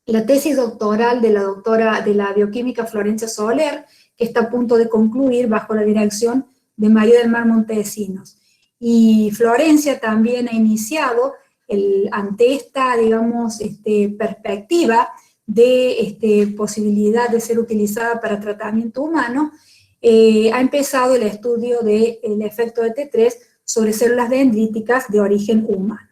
la tesis doctoral de la doctora de la bioquímica Florencia Soler, que está a punto de concluir bajo la dirección de María del Mar Montesinos. Y Florencia también ha iniciado, ante esta, digamos, perspectiva de posibilidad de ser utilizada para tratamiento humano, ha empezado el estudio del efecto de T3 sobre células dendríticas de origen humano.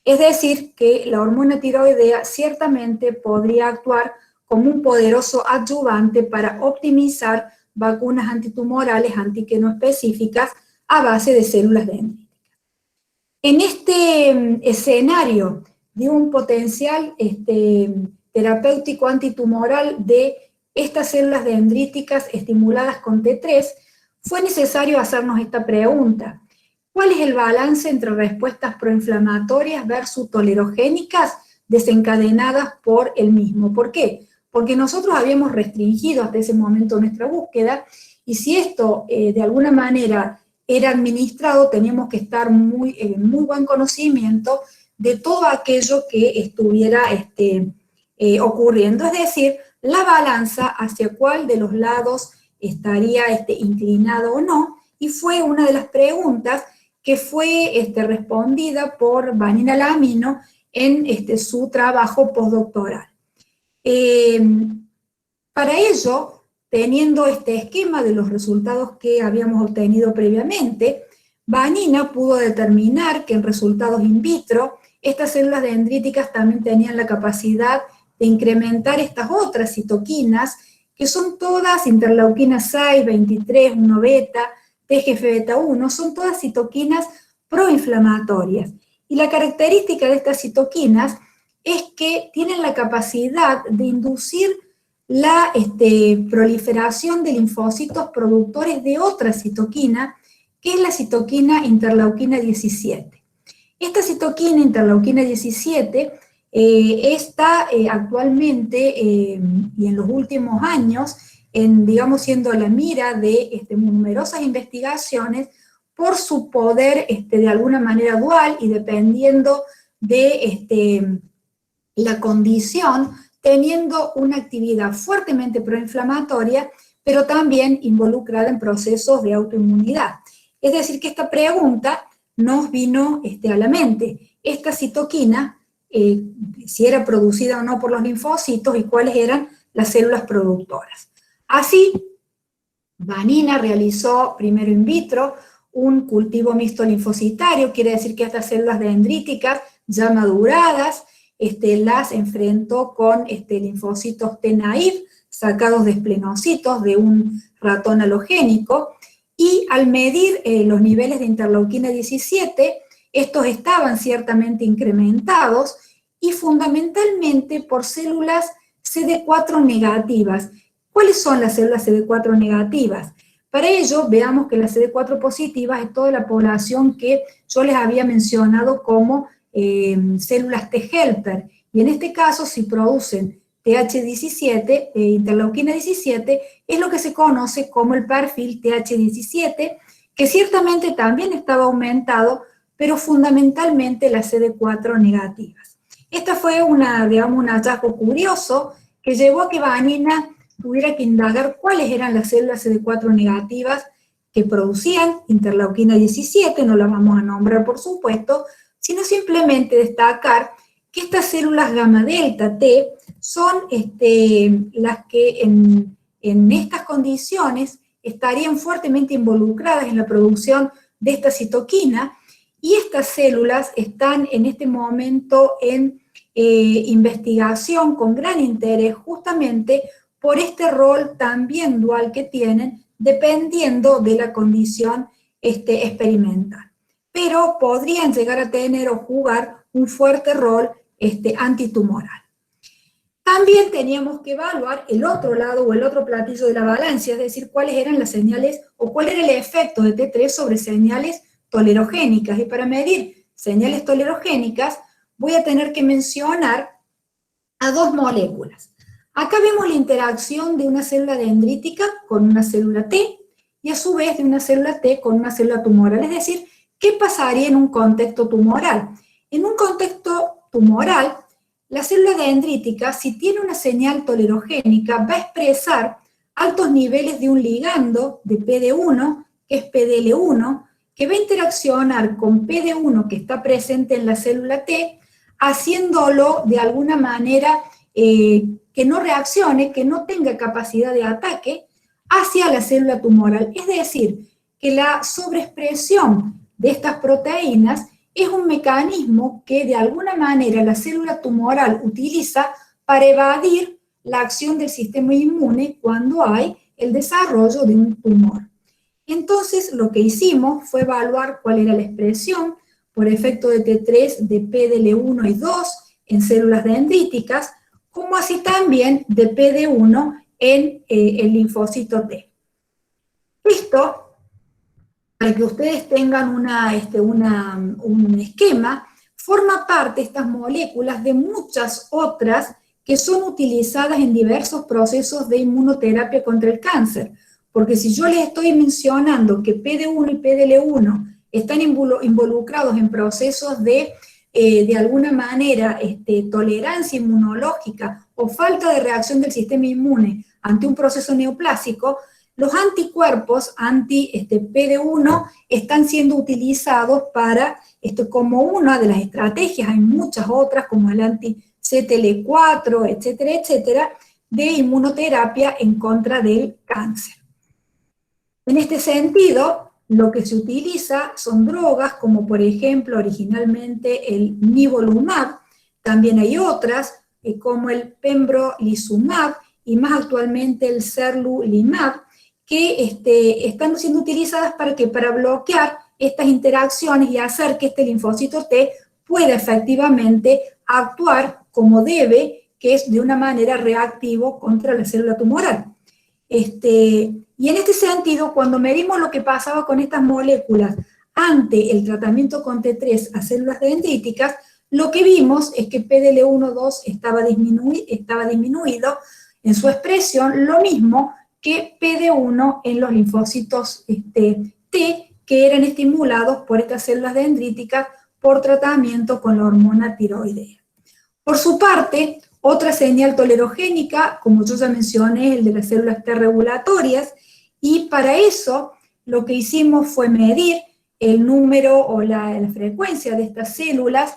Es decir, que la hormona tiroidea ciertamente podría actuar como un poderoso adyuvante para optimizar vacunas antitumorales antígeno específicas a base de células dendríticas. En este escenario de un potencial terapéutico antitumoral de estas células dendríticas estimuladas con T3, fue necesario hacernos esta pregunta: ¿cuál es el balance entre respuestas proinflamatorias versus tolerogénicas desencadenadas por el mismo? ¿Por qué? Porque nosotros habíamos restringido hasta ese momento nuestra búsqueda, y si esto de alguna manera era administrado, teníamos que estar en muy buen conocimiento de todo aquello que estuviera ocurriendo, es decir, la balanza hacia cuál de los lados estaría inclinado o no, y fue una de las preguntas que fue respondida por Vanina Lamino en su trabajo postdoctoral. Para ello, teniendo este esquema de los resultados que habíamos obtenido previamente, Vanina pudo determinar que en resultados in vitro, estas células dendríticas también tenían la capacidad de incrementar estas otras citoquinas, que son todas interleuquina 6, 23, 1 beta, TGF-beta 1, son todas citoquinas proinflamatorias. Y la característica de estas citoquinas es que tienen la capacidad de inducir la proliferación de linfocitos productores de otra citoquina, que es la citoquina interleuquina 17. Esta citoquina interleuquina 17 está actualmente y en los últimos años, digamos, siendo la mira de numerosas investigaciones por su poder de alguna manera dual y dependiendo de la condición, teniendo una actividad fuertemente proinflamatoria, pero también involucrada en procesos de autoinmunidad. Es decir, que esta pregunta nos vino a la mente. Esta citoquina, si era producida o no por los linfocitos y cuáles eran las células productoras. Así, Vanina realizó primero in vitro un cultivo mixto linfocitario, quiere decir que estas células dendríticas ya maduradas, las enfrentó con linfocitos T naive, sacados de esplenocitos de un ratón halogénico, y al medir los niveles de interleuquina 17, estos estaban ciertamente incrementados, y fundamentalmente por células CD4 negativas. ¿Cuáles son las células CD4 negativas? Para ello, veamos que las CD4 positivas es toda la población que yo les había mencionado como células T helper, y en este caso, si producen TH17, interleuquina 17, es lo que se conoce como el perfil TH17, que ciertamente también estaba aumentado, pero fundamentalmente las CD4 negativas. Esta fue un hallazgo curioso que llevó a que Vanina tuviera que indagar cuáles eran las células CD4 negativas que producían interleuquina 17, no las vamos a nombrar por supuesto, sino simplemente destacar que estas células gamma delta T son las que en estas condiciones estarían fuertemente involucradas en la producción de esta citoquina, y estas células están en este momento en investigación con gran interés justamente por este rol también dual que tienen, dependiendo de la condición experimental. Pero podrían llegar a tener o jugar un fuerte rol antitumoral. También teníamos que evaluar el otro lado o el otro platillo de la balanza, es decir, cuáles eran las señales o cuál era el efecto de T3 sobre señales tolerogénicas. Y para medir señales tolerogénicas voy a tener que mencionar a dos moléculas. Acá vemos la interacción de una célula dendrítica con una célula T, y a su vez de una célula T con una célula tumoral, es decir, ¿qué pasaría en un contexto tumoral? En un contexto tumoral, la célula dendrítica, si tiene una señal tolerogénica, va a expresar altos niveles de un ligando de PD1, que es PDL1, que va a interaccionar con PD1 que está presente en la célula T, haciéndolo de alguna manera que no reaccione, que no tenga capacidad de ataque hacia la célula tumoral. Es decir, que la sobreexpresión de estas proteínas es un mecanismo que de alguna manera la célula tumoral utiliza para evadir la acción del sistema inmune cuando hay el desarrollo de un tumor. Entonces, lo que hicimos fue evaluar cuál era la expresión por efecto de T3 de PDL1 y 2 en células dendríticas, como así también de PD1 en el linfocito T. Esto, para que ustedes tengan un esquema, forma parte estas moléculas de muchas otras que son utilizadas en diversos procesos de inmunoterapia contra el cáncer. Porque si yo les estoy mencionando que PD1 y PDL1 están involucrados en procesos de alguna manera, tolerancia inmunológica o falta de reacción del sistema inmune ante un proceso neoplásico, los anticuerpos anti-PD1 están siendo utilizados para, como una de las estrategias, hay muchas otras, como el anti-CTL4, etcétera, etcétera, de inmunoterapia en contra del cáncer. En este sentido, lo que se utiliza son drogas como por ejemplo originalmente el nivolumab, también hay otras como el pembrolizumab y más actualmente el serlulimab, que están siendo utilizadas para bloquear estas interacciones y hacer que este linfocito T pueda efectivamente actuar como debe, que es de una manera reactivo contra la célula tumoral. Y en este sentido, cuando medimos lo que pasaba con estas moléculas ante el tratamiento con T3 a células dendríticas, lo que vimos es que PDL1-2 estaba disminuido en su expresión, lo mismo que PD1 en los linfocitos T, que eran estimulados por estas células dendríticas por tratamiento con la hormona tiroidea. Por su parte, otra señal tolerogénica, como yo ya mencioné, es el de las células T regulatorias, y para eso lo que hicimos fue medir el número o la frecuencia de estas células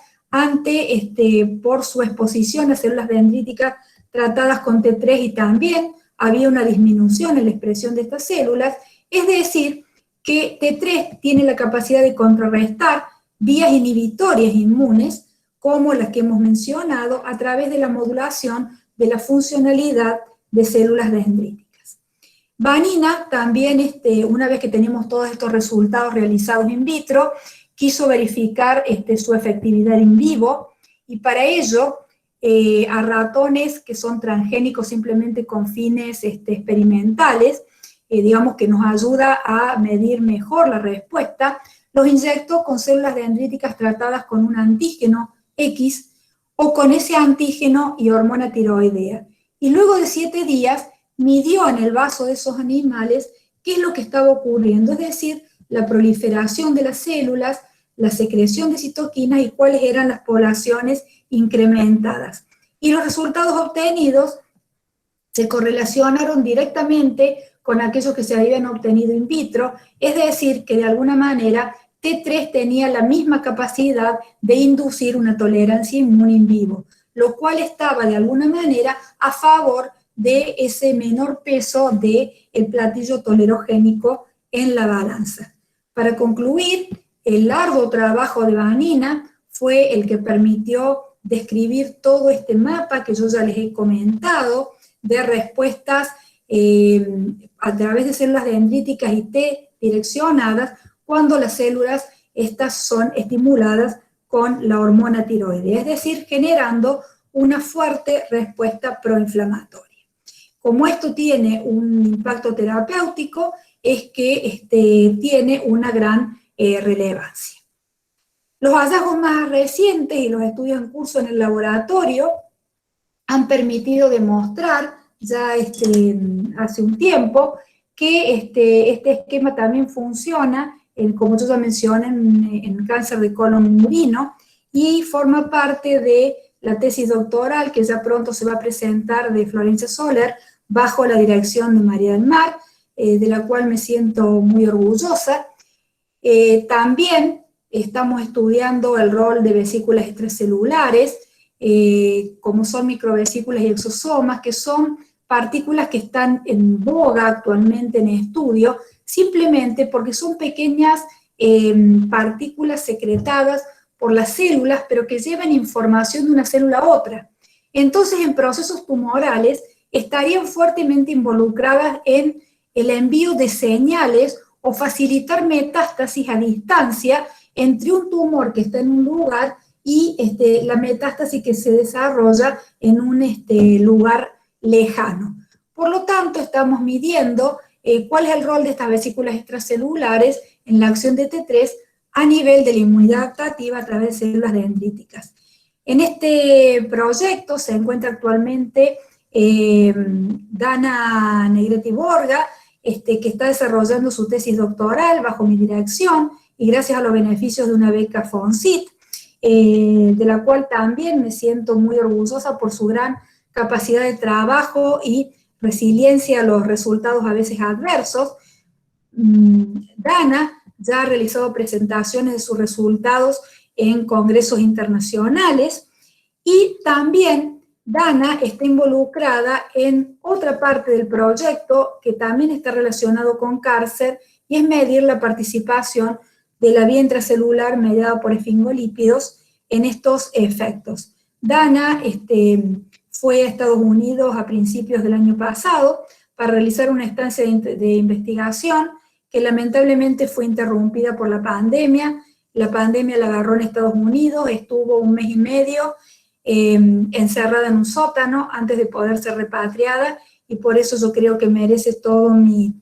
por su exposición a células dendríticas tratadas con T3, y también había una disminución en la expresión de estas células, es decir, que T3 tiene la capacidad de contrarrestar vías inhibitorias inmunes, como las que hemos mencionado, a través de la modulación de la funcionalidad de células dendríticas. Vanina también, una vez que tenemos todos estos resultados realizados in vitro, quiso verificar su efectividad in vivo, y para ello, a ratones que son transgénicos simplemente con fines experimentales, digamos que nos ayuda a medir mejor la respuesta, los inyectó con células dendríticas tratadas con un antígeno X o con ese antígeno y hormona tiroidea. Y luego de 7 días midió en el vaso de esos animales qué es lo que estaba ocurriendo, es decir, la proliferación de las células, la secreción de citoquinas y cuáles eran las poblaciones incrementadas. Y los resultados obtenidos se correlacionaron directamente con aquellos que se habían obtenido in vitro, es decir, que de alguna manera T3 tenía la misma capacidad de inducir una tolerancia inmune in vivo, lo cual estaba de alguna manera a favor de ese menor peso del platillo tolerogénico en la balanza. Para concluir, el largo trabajo de Vanina fue el que permitió describir todo este mapa que yo ya les he comentado, de respuestas a través de células dendríticas y T direccionadas, cuando las células estas son estimuladas con la hormona tiroidea, es decir, generando una fuerte respuesta proinflamatoria. Como esto tiene un impacto terapéutico, es que tiene una gran relevancia. Los hallazgos más recientes y los estudios en curso en el laboratorio han permitido demostrar ya hace un tiempo que este esquema también funciona, como yo ya mencioné, en cáncer de colon uterino, y forma parte de la tesis doctoral que ya pronto se va a presentar de Florencia Soler, bajo la dirección de María del Mar, de la cual me siento muy orgullosa. También estamos estudiando el rol de vesículas extracelulares, como son microvesículas y exosomas, que son partículas que están en boga actualmente en estudio, simplemente porque son pequeñas partículas secretadas por las células, pero que llevan información de una célula a otra. Entonces, en procesos tumorales, estarían fuertemente involucradas en el envío de señales o facilitar metástasis a distancia entre un tumor que está en un lugar y la metástasis que se desarrolla en un lugar lejano. Por lo tanto, estamos midiendo cuál es el rol de estas vesículas extracelulares en la acción de T3 a nivel de la inmunidad adaptativa a través de células dendríticas. En este proyecto se encuentra actualmente Dana Negretti Borga, que está desarrollando su tesis doctoral bajo mi dirección y gracias a los beneficios de una beca FONCIT, de la cual también me siento muy orgullosa por su gran capacidad de trabajo y resiliencia a los resultados a veces adversos. Dana ya ha realizado presentaciones de sus resultados en congresos internacionales y también Dana está involucrada en otra parte del proyecto que también está relacionado con cáncer y es medir la participación de la vía intracelular mediada por esfingolípidos en estos efectos. Dana fue a Estados Unidos a principios del año pasado para realizar una estancia de investigación que lamentablemente fue interrumpida por la pandemia. La pandemia la agarró en Estados Unidos, estuvo 1 mes y medio encerrada en un sótano antes de poder ser repatriada, y por eso yo creo que merece todo mi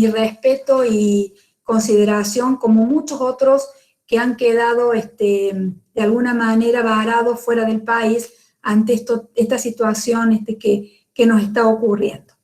respeto y consideración, como muchos otros que han quedado de alguna manera varados fuera del país ante esta situación que nos está ocurriendo.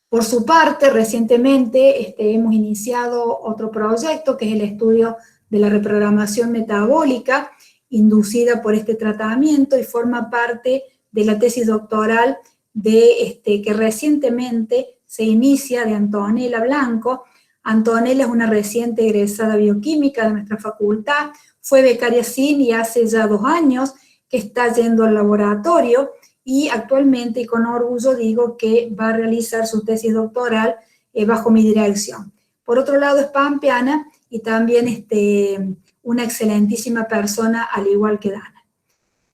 Por su parte, recientemente hemos iniciado otro proyecto que es el estudio de la reprogramación metabólica inducida por este tratamiento y forma parte de la tesis doctoral que recientemente se inicia de Antonella Blanco. Antonella es una reciente egresada bioquímica de nuestra facultad, fue becaria CIN y hace ya 2 años que está yendo al laboratorio y actualmente, y con orgullo digo, que va a realizar su tesis doctoral bajo mi dirección. Por otro lado es pampeana y también una excelentísima persona al igual que Dana.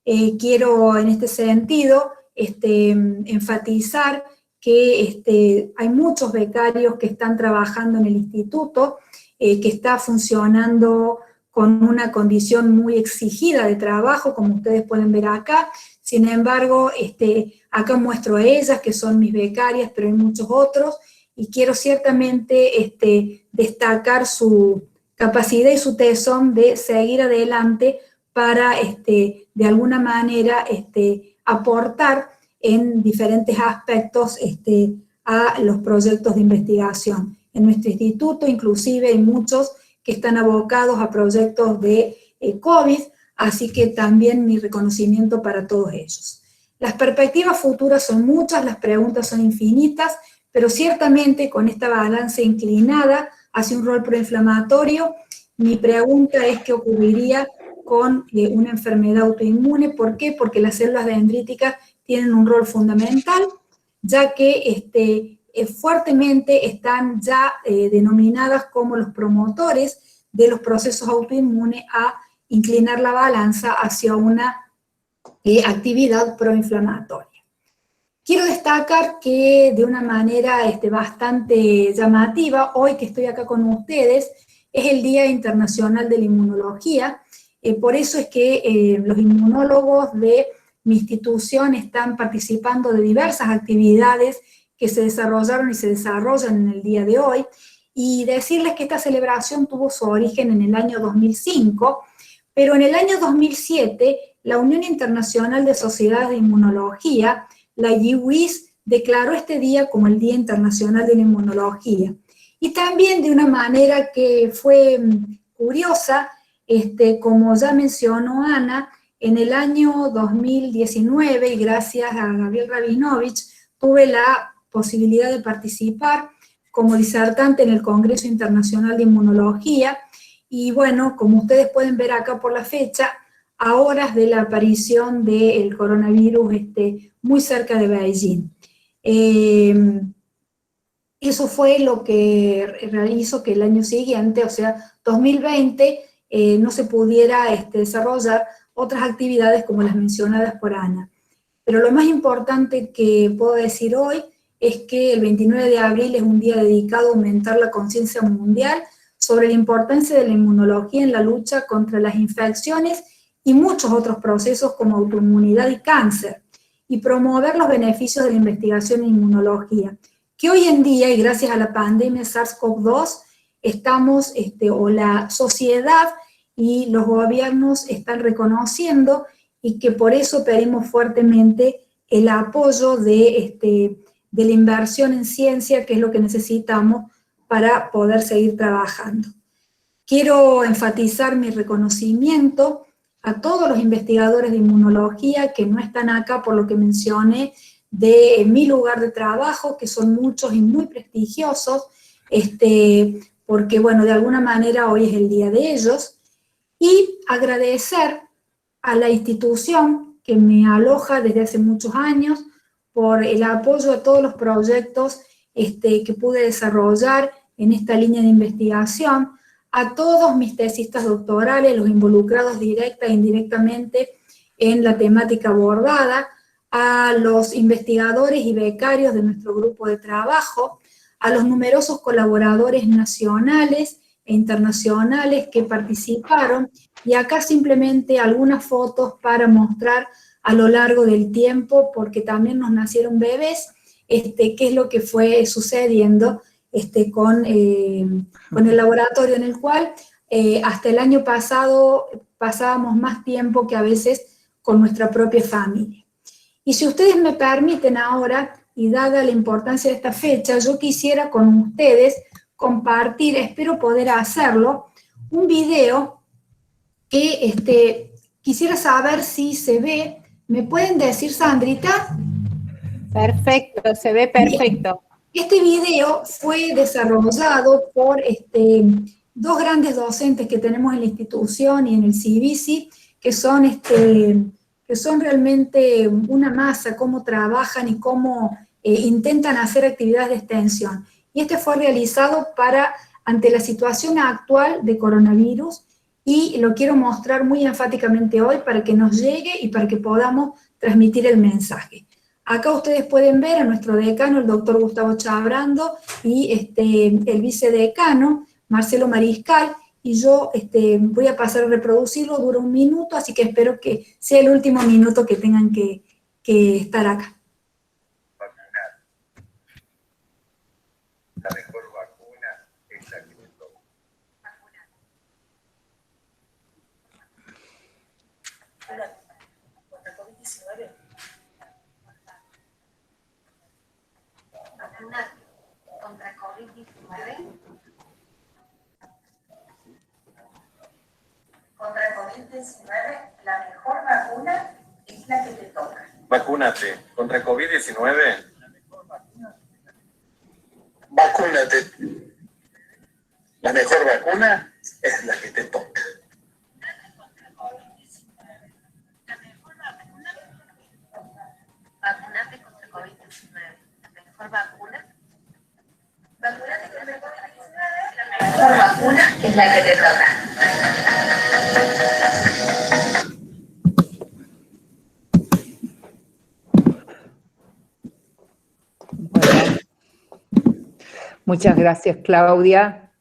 Quiero en este sentido enfatizar que hay muchos becarios que están trabajando en el instituto, que está funcionando con una condición muy exigida de trabajo, como ustedes pueden ver acá. Sin embargo, acá muestro a ellas, que son mis becarias, pero hay muchos otros, y quiero ciertamente destacar su capacidad y su tesón de seguir adelante para, de alguna manera, aportar en diferentes aspectos a los proyectos de investigación. En nuestro instituto, inclusive, hay muchos que están abocados a proyectos de COVID, así que también mi reconocimiento para todos ellos. Las perspectivas futuras son muchas, las preguntas son infinitas, pero ciertamente con esta balanza inclinada hacia un rol proinflamatorio, mi pregunta es qué ocurriría con una enfermedad autoinmune. ¿Por qué? Porque las células dendríticas tienen un rol fundamental, ya que fuertemente están ya denominadas como los promotores de los procesos autoinmunes a inclinar la balanza hacia una actividad proinflamatoria. Quiero destacar que de una manera bastante llamativa, hoy que estoy acá con ustedes, es el Día Internacional de la Inmunología. Por eso es que los inmunólogos de mi institución están participando de diversas actividades que se desarrollaron y se desarrollan en el día de hoy, y decirles que esta celebración tuvo su origen en el año 2005, pero en el año 2007 la Unión Internacional de Sociedades de Inmunología, la IWIS, declaró este día como el Día Internacional de la Inmunología. Y también de una manera que fue curiosa, como ya mencionó Ana, en el año 2019, y gracias a Gabriel Rabinovich, tuve la posibilidad de participar como disertante en el Congreso Internacional de Inmunología, y bueno, como ustedes pueden ver acá por la fecha, a horas de la aparición del coronavirus muy cerca de Beijing. Eso fue lo que hizo que el año siguiente, o sea, 2020, no se pudiera desarrollar otras actividades como las mencionadas por Ana. Pero lo más importante que puedo decir hoy es que el 29 de abril es un día dedicado a aumentar la conciencia mundial sobre la importancia de la inmunología en la lucha contra las infecciones y muchos otros procesos como autoinmunidad y cáncer, y promover los beneficios de la investigación en inmunología, que hoy en día, y gracias a la pandemia SARS-CoV-2, estamos, o la sociedad y los gobiernos están reconociendo, y que por eso pedimos fuertemente el apoyo de la inversión en ciencia, que es lo que necesitamos para poder seguir trabajando. Quiero enfatizar mi reconocimiento a todos los investigadores de inmunología que no están acá por lo que mencioné de mi lugar de trabajo, que son muchos y muy prestigiosos, porque bueno, de alguna manera hoy es el día de ellos, y agradecer a la institución que me aloja desde hace muchos años por el apoyo a todos los proyectos que pude desarrollar en esta línea de investigación, a todos mis tesistas doctorales, los involucrados directa e indirectamente en la temática abordada, a los investigadores y becarios de nuestro grupo de trabajo, a los numerosos colaboradores nacionales e internacionales que participaron, y acá simplemente algunas fotos para mostrar a lo largo del tiempo, porque también nos nacieron bebés, qué es lo que fue sucediendo con el laboratorio, en el cual hasta el año pasado pasábamos más tiempo que a veces con nuestra propia familia. Y si ustedes me permiten ahora, y dada la importancia de esta fecha, yo quisiera con ustedes compartir, espero poder hacerlo, un video que quisiera saber si se ve. ¿Me pueden decir, Sandrita? Perfecto, se ve perfecto. Este video fue desarrollado por dos grandes docentes que tenemos en la institución y en el CIVISI, que son realmente una masa, cómo trabajan y cómo intentan hacer actividades de extensión. Y fue realizado ante la situación actual de coronavirus, y lo quiero mostrar muy enfáticamente hoy para que nos llegue y para que podamos transmitir el mensaje. Acá ustedes pueden ver a nuestro decano, el doctor Gustavo Chabrando, y el vicedecano, Marcelo Mariscal, y yo voy a pasar a reproducirlo, dura 1 minuto, así que espero que sea el último minuto que tengan que estar acá. La mejor vacuna es la que te toca. Contra COVID-19. Vacuna contra COVID-19. Contra COVID-19, la mejor vacuna es la que te toca. Vacúnate contra COVID-19. Vacúnate. La mejor vacuna es la que te toca. Vacúnate contra COVID-19. La mejor vacuna. Vacúnate contra COVID-19. La mejor vacuna es la que te toca. Muchas gracias, Claudia.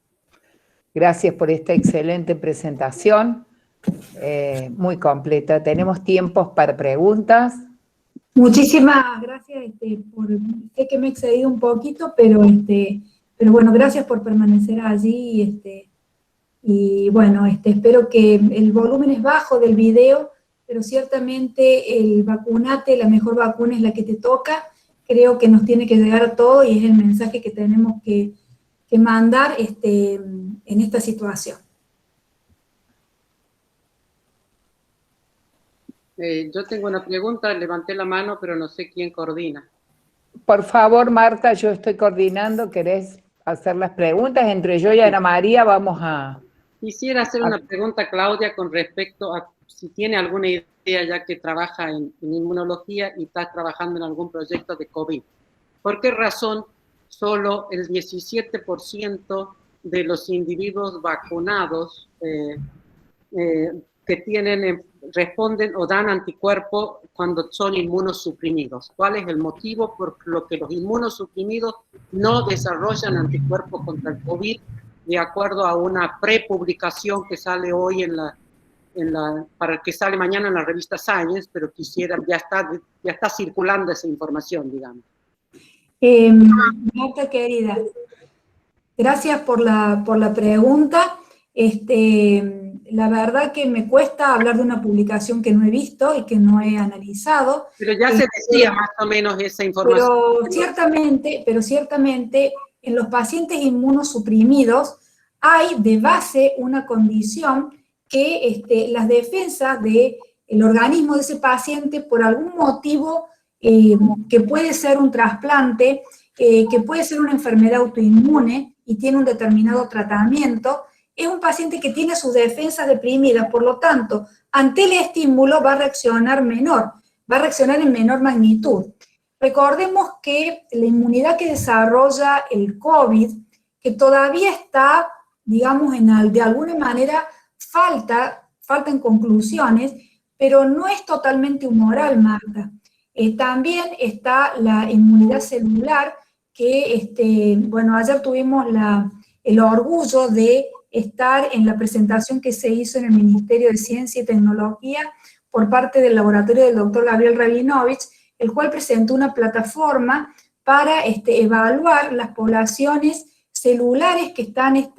Gracias por esta excelente presentación, muy completa. Tenemos tiempos para preguntas. Muchísimas gracias, sé que me he excedido un poquito, pero bueno, gracias por permanecer allí, y bueno, espero que el volumen es bajo del video, pero ciertamente el vacunate, la mejor vacuna es la que te toca. Creo que nos tiene que llegar a todo y es el mensaje que tenemos que mandar en esta situación. Yo tengo una pregunta, levanté la mano, pero no sé quién coordina. Por favor, Marta, yo estoy coordinando. ¿Querés hacer las preguntas? Entre yo y Ana María vamos a... Quisiera hacer una pregunta, Claudia, con respecto a si tiene alguna idea, ya que trabaja en inmunología y está trabajando en algún proyecto de COVID. ¿Por qué razón solo el 17% de los individuos vacunados que tienen, responden o dan anticuerpos cuando son inmunosuprimidos? ¿Cuál es el motivo por lo que los inmunosuprimidos no desarrollan anticuerpos contra el COVID, de acuerdo a una prepublicación que sale hoy para que sale mañana en la revista Science, pero ya está circulando esa información, digamos? Marta, querida, gracias por la pregunta. La verdad que me cuesta hablar de una publicación que no he visto y que no he analizado. Pero ya se decía más o menos esa información. Pero ciertamente en los pacientes inmunosuprimidos hay de base una condición que las defensas del organismo de ese paciente, por algún motivo, que puede ser un trasplante, que puede ser una enfermedad autoinmune y tiene un determinado tratamiento, es un paciente que tiene sus defensas deprimidas, por lo tanto, ante el estímulo va a reaccionar en menor magnitud. Recordemos que la inmunidad que desarrolla el COVID, que todavía está, digamos, de alguna manera faltan conclusiones, pero no es totalmente humoral, Marta. También está la inmunidad celular, que, bueno, ayer tuvimos el orgullo de estar en la presentación que se hizo en el Ministerio de Ciencia y Tecnología por parte del laboratorio del doctor Gabriel Rabinovich, el cual presentó una plataforma para evaluar las poblaciones celulares que están,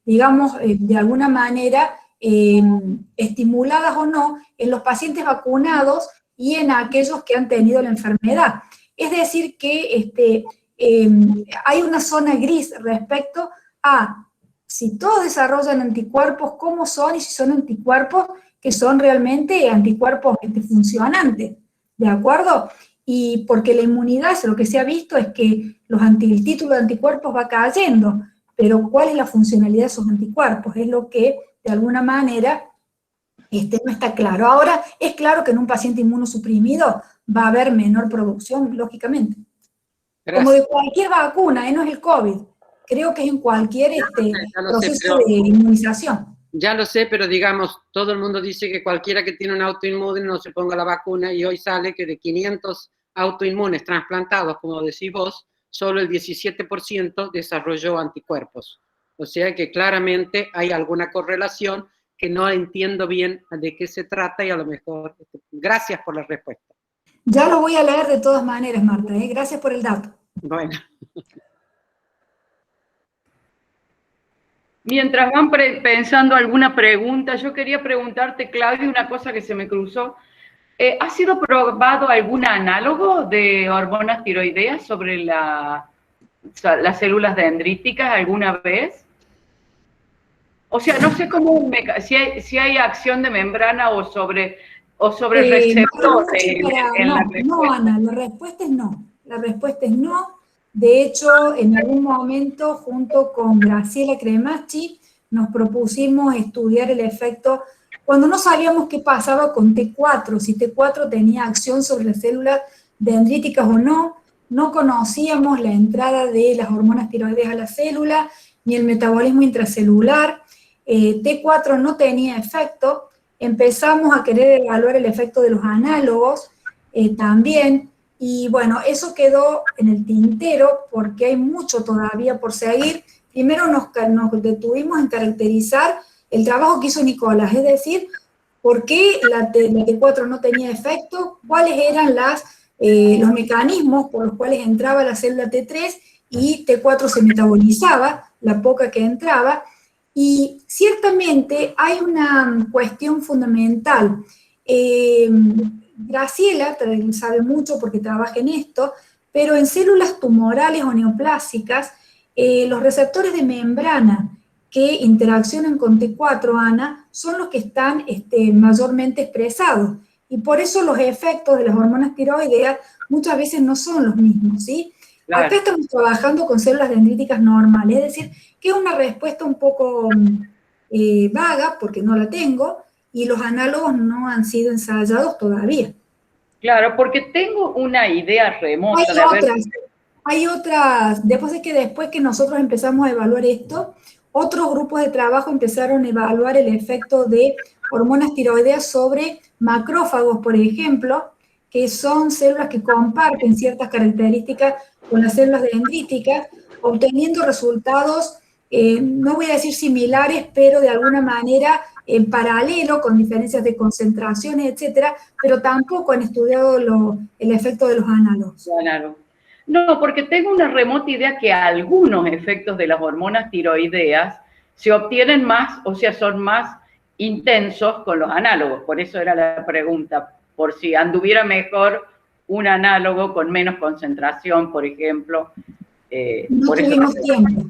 digamos, de alguna manera estimuladas o no en los pacientes vacunados y en aquellos que han tenido la enfermedad. Es decir que hay una zona gris respecto a si todos desarrollan anticuerpos, cómo son y si son anticuerpos que son realmente anticuerpos funcionantes, ¿de acuerdo? Y porque la inmunidad, lo que se ha visto es que el título de anticuerpos va cayendo, pero ¿cuál es la funcionalidad de esos anticuerpos? Es lo que, de alguna manera, no está claro. Ahora, es claro que en un paciente inmunosuprimido va a haber menor producción, lógicamente. Gracias. Como de cualquier vacuna, no es el COVID. Creo que es en cualquier proceso de inmunización. Ya lo sé, pero digamos, todo el mundo dice que cualquiera que tiene un autoinmune no se ponga la vacuna, y hoy sale que de 500 autoinmunes trasplantados, como decís vos, solo el 17% desarrolló anticuerpos. O sea que claramente hay alguna correlación que no entiendo bien de qué se trata, y a lo mejor, gracias por la respuesta. Ya lo voy a leer de todas maneras, Marta, ¿eh? Gracias por el dato. Bueno. Mientras van pensando alguna pregunta, yo quería preguntarte, Claudia, una cosa que se me cruzó. ¿Ha sido probado algún análogo de hormonas tiroideas sobre las células dendríticas alguna vez? O sea, no sé cómo, si hay acción de membrana o sobre receptores en la respuesta. No, Ana, la respuesta es no. La respuesta es no. De hecho, en algún momento, junto con Graciela Cremacci, nos propusimos estudiar el efecto, cuando no sabíamos qué pasaba con T4, si T4 tenía acción sobre las células dendríticas o no, no conocíamos la entrada de las hormonas tiroideas a la célula, ni el metabolismo intracelular, T4 no tenía efecto, empezamos a querer evaluar el efecto de los análogos también, y bueno, eso quedó en el tintero porque hay mucho todavía por seguir. Primero nos detuvimos en caracterizar el trabajo que hizo Nicolás, es decir, por qué la T4 no tenía efecto, cuáles eran los mecanismos por los cuales entraba la célula T3 y T4 se metabolizaba, la poca que entraba, y ciertamente hay una cuestión fundamental. Graciela sabe mucho porque trabaja en esto, pero en células tumorales o neoplásicas, los receptores de membrana que interaccionan con T4, Ana, son los que están mayormente expresados. Y por eso los efectos de las hormonas tiroideas muchas veces no son los mismos, ¿sí? Claro. Acá estamos trabajando con células dendríticas normales, es decir, que es una respuesta un poco vaga, porque no la tengo, y los análogos no han sido ensayados todavía. Claro, porque tengo una idea remota Hay otras, después que nosotros empezamos a evaluar esto, otros grupos de trabajo empezaron a evaluar el efecto de hormonas tiroideas sobre macrófagos, por ejemplo, que son células que comparten ciertas características con las células dendríticas, obteniendo resultados, no voy a decir similares, pero de alguna manera en paralelo, con diferencias de concentraciones, etcétera, pero tampoco han estudiado el efecto de los análogos. Claro. No, porque tengo una remota idea que algunos efectos de las hormonas tiroideas se obtienen más, o sea, son más intensos con los análogos. Por eso era la pregunta, por si anduviera mejor un análogo con menos concentración, por ejemplo. No tuvimos tiempo.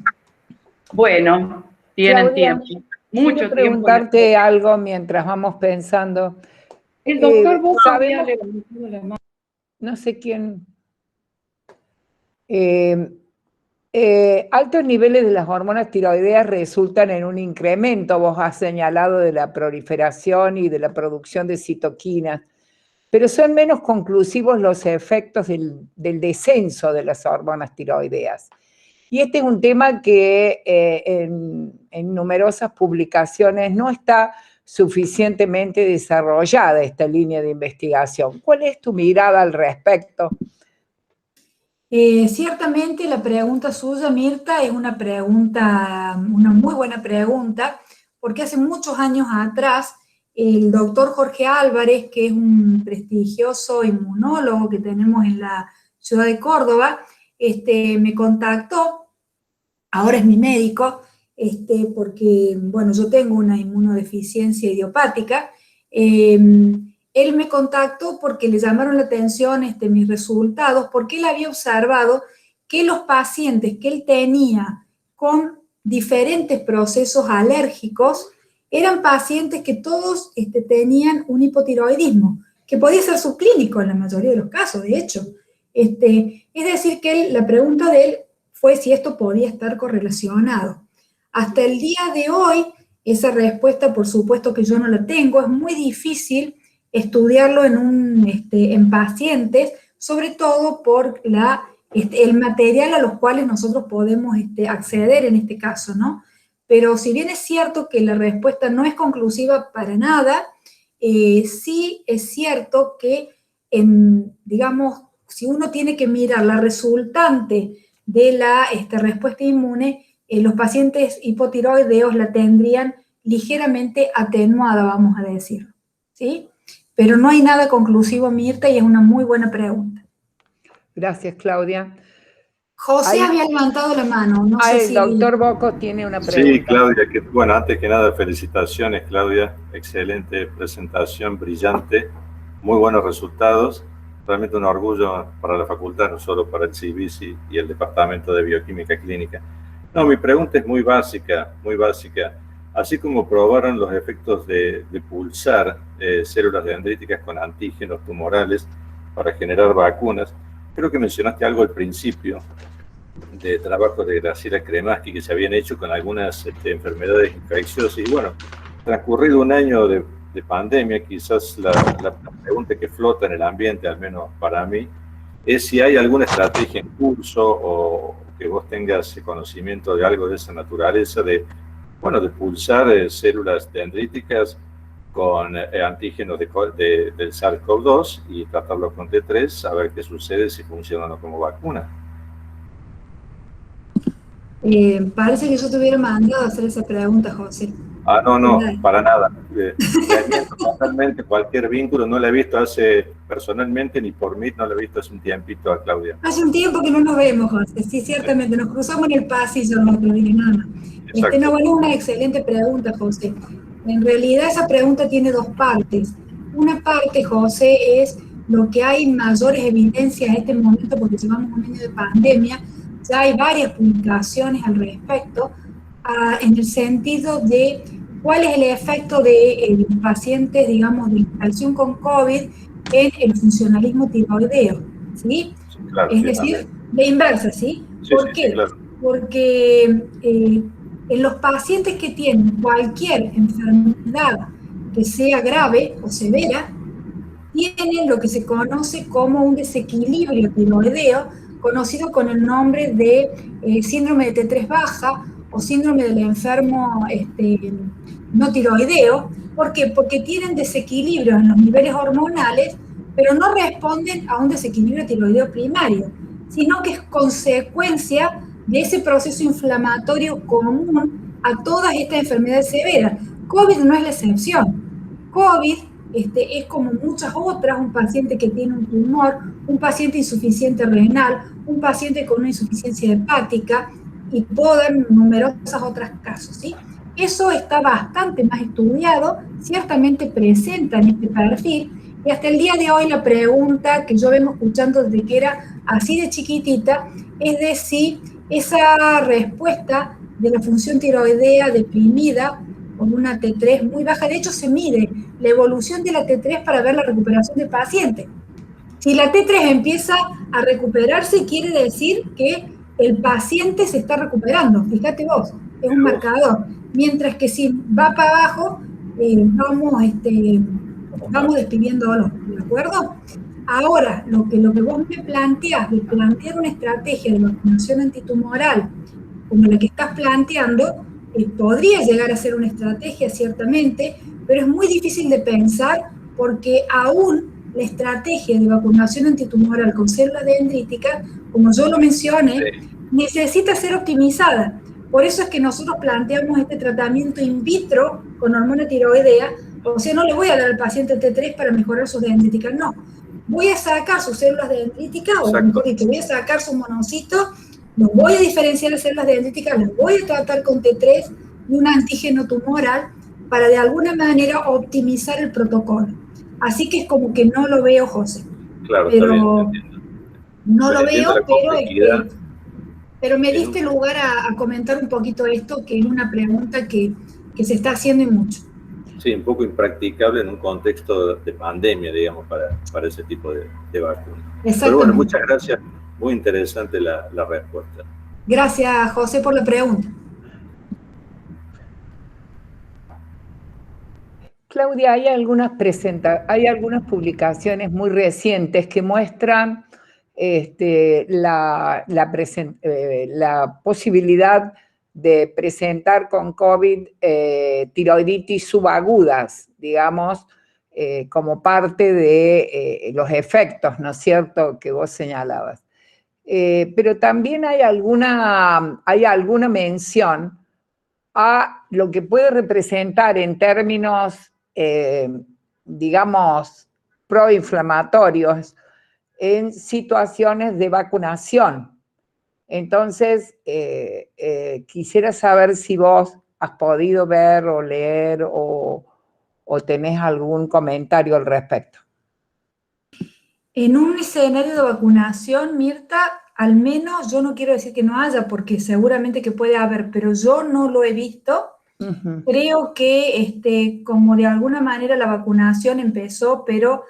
Bueno, tienen Claudia, tiempo. Mucho quiero preguntarte tiempo. algo mientras vamos pensando. El doctor Boca sabemos, había levantado la mano. no sé quién. Altos niveles de las hormonas tiroideas resultan en un incremento, vos has señalado, de la proliferación y de la producción de citoquinas, pero son menos conclusivos los efectos del descenso de las hormonas tiroideas. Y este es un tema que en numerosas publicaciones no está suficientemente desarrollada esta línea de investigación. ¿Cuál es tu mirada al respecto? Ciertamente la pregunta suya, Mirta, es una muy buena pregunta, porque hace muchos años atrás el doctor Jorge Álvarez, que es un prestigioso inmunólogo que tenemos en la ciudad de Córdoba, me contactó, ahora es mi médico, porque, bueno, yo tengo una inmunodeficiencia idiopática. Él me contactó porque le llamaron la atención mis resultados, porque él había observado que los pacientes que él tenía con diferentes procesos alérgicos eran pacientes que todos tenían un hipotiroidismo, que podía ser subclínico en la mayoría de los casos, de hecho. Es decir, que la pregunta de él fue si esto podía estar correlacionado. Hasta el día de hoy, esa respuesta, por supuesto que yo no la tengo, es muy difícil estudiarlo en pacientes, sobre todo por el material a los cuales nosotros podemos acceder en este caso, ¿no? pero si bien es cierto que la respuesta no es conclusiva para nada, sí es cierto que, digamos, si uno tiene que mirar la resultante de la respuesta inmune, los pacientes hipotiroideos la tendrían ligeramente atenuada, vamos a decir, ¿sí? Pero no hay nada conclusivo, Mirta, y es una muy buena pregunta. Gracias, Claudia. José había levantado la mano, no sé si... El doctor Bocco tiene una pregunta. Sí, Claudia, bueno, antes que nada, felicitaciones, Claudia. Excelente presentación, brillante, muy buenos resultados. Realmente un orgullo para la facultad, no solo para el CIBISI y el Departamento de Bioquímica Clínica. No, mi pregunta es muy básica, muy básica. Así como probaron los efectos de pulsar células dendríticas con antígenos tumorales para generar vacunas, creo que mencionaste algo al principio de trabajos de Graciela Kremaski que se habían hecho con algunas enfermedades infecciosas. Y bueno, transcurrido un año de pandemia, quizás la pregunta que flota en el ambiente, al menos para mí, es si hay alguna estrategia en curso o que vos tengas conocimiento de algo de esa naturaleza, de pulsar células dendríticas con antígenos del SARS-CoV-2 y tratarlo con T3, a ver qué sucede, si funciona o no como vacuna. Parece que yo te hubiera mandado a hacer esa pregunta, José. No, para nada. Totalmente cualquier vínculo, no la he visto personalmente, ni por mí, no la he visto hace un tiempito a Claudia. Hace un tiempo que no nos vemos, José, sí, ciertamente, nos cruzamos en el pasillo, no te diré nada más. No, es una excelente pregunta, José. En realidad esa pregunta tiene dos partes. Una parte, José, es lo que hay mayores evidencias en este momento, porque llevamos un año de pandemia, ya hay varias publicaciones al respecto, en el sentido de cuál es el efecto de pacientes, digamos, de infección con COVID en el funcionalismo tiroideo, ¿sí? Sí, claro, es decir, de inversa, ¿sí? ¿Por qué? Sí, claro. Porque en los pacientes que tienen cualquier enfermedad que sea grave o severa, tienen lo que se conoce como un desequilibrio tiroideo, conocido con el nombre de síndrome de T3 baja o síndrome del enfermo no tiroideo. ¿Por qué? Porque tienen desequilibrios en los niveles hormonales, pero no responden a un desequilibrio tiroideo primario, sino que es consecuencia de ese proceso inflamatorio común a todas estas enfermedades severas. COVID no es la excepción. COVID es como muchas otras, un paciente que tiene un tumor, un paciente insuficiente renal, un paciente con una insuficiencia hepática, y puedo dar numerosas otros casos, ¿sí? Eso está bastante más estudiado, ciertamente presenta en este perfil, y hasta el día de hoy la pregunta que yo vengo escuchando desde que era así de chiquitita, es de si esa respuesta de la función tiroidea deprimida con una T3 muy baja, de hecho se mide la evolución de la T3 para ver la recuperación del paciente. Si la T3 empieza a recuperarse, quiere decir que el paciente se está recuperando, fíjate vos, es un marcador. Mientras que si va para abajo, vamos despidiéndolo, ¿de acuerdo? Ahora, lo que vos me planteás, de plantear una estrategia de vacunación antitumoral como la que estás planteando, podría llegar a ser una estrategia, ciertamente, pero es muy difícil de pensar porque aún la estrategia de vacunación antitumoral con células dendríticas, como yo lo mencioné, necesita ser optimizada. Por eso es que nosotros planteamos este tratamiento in vitro con hormona tiroidea. O sea, no le voy a dar al paciente T3 para mejorar sus dendríticas, no. Voy a sacar sus células dendríticas, o mejor dicho, voy a sacar sus monocitos, los voy a diferenciar de células dendríticas, los voy a tratar con T3 y un antígeno tumoral para de alguna manera optimizar el protocolo. Así que es como que no lo veo, José. Claro, pero está bien, no lo veo, pero me diste lugar a comentar un poquito esto, que es una pregunta que se está haciendo y mucho. Sí, un poco impracticable en un contexto de pandemia, digamos, para ese tipo de vacunas. Pero bueno, muchas gracias. Muy interesante la respuesta. Gracias, José, por la pregunta. Claudia, hay algunas publicaciones muy recientes que muestran la posibilidad de presentar con COVID tiroiditis subagudas, digamos, como parte de los efectos, ¿no es cierto?, que vos señalabas. Pero también hay alguna mención a lo que puede representar en términos, digamos, proinflamatorios en situaciones de vacunación. Entonces, quisiera saber si vos has podido ver o leer o tenés algún comentario al respecto. En un escenario de vacunación, Mirta, al menos yo no quiero decir que no haya, porque seguramente que puede haber, pero yo no lo he visto. Creo que como de alguna manera la vacunación empezó, pero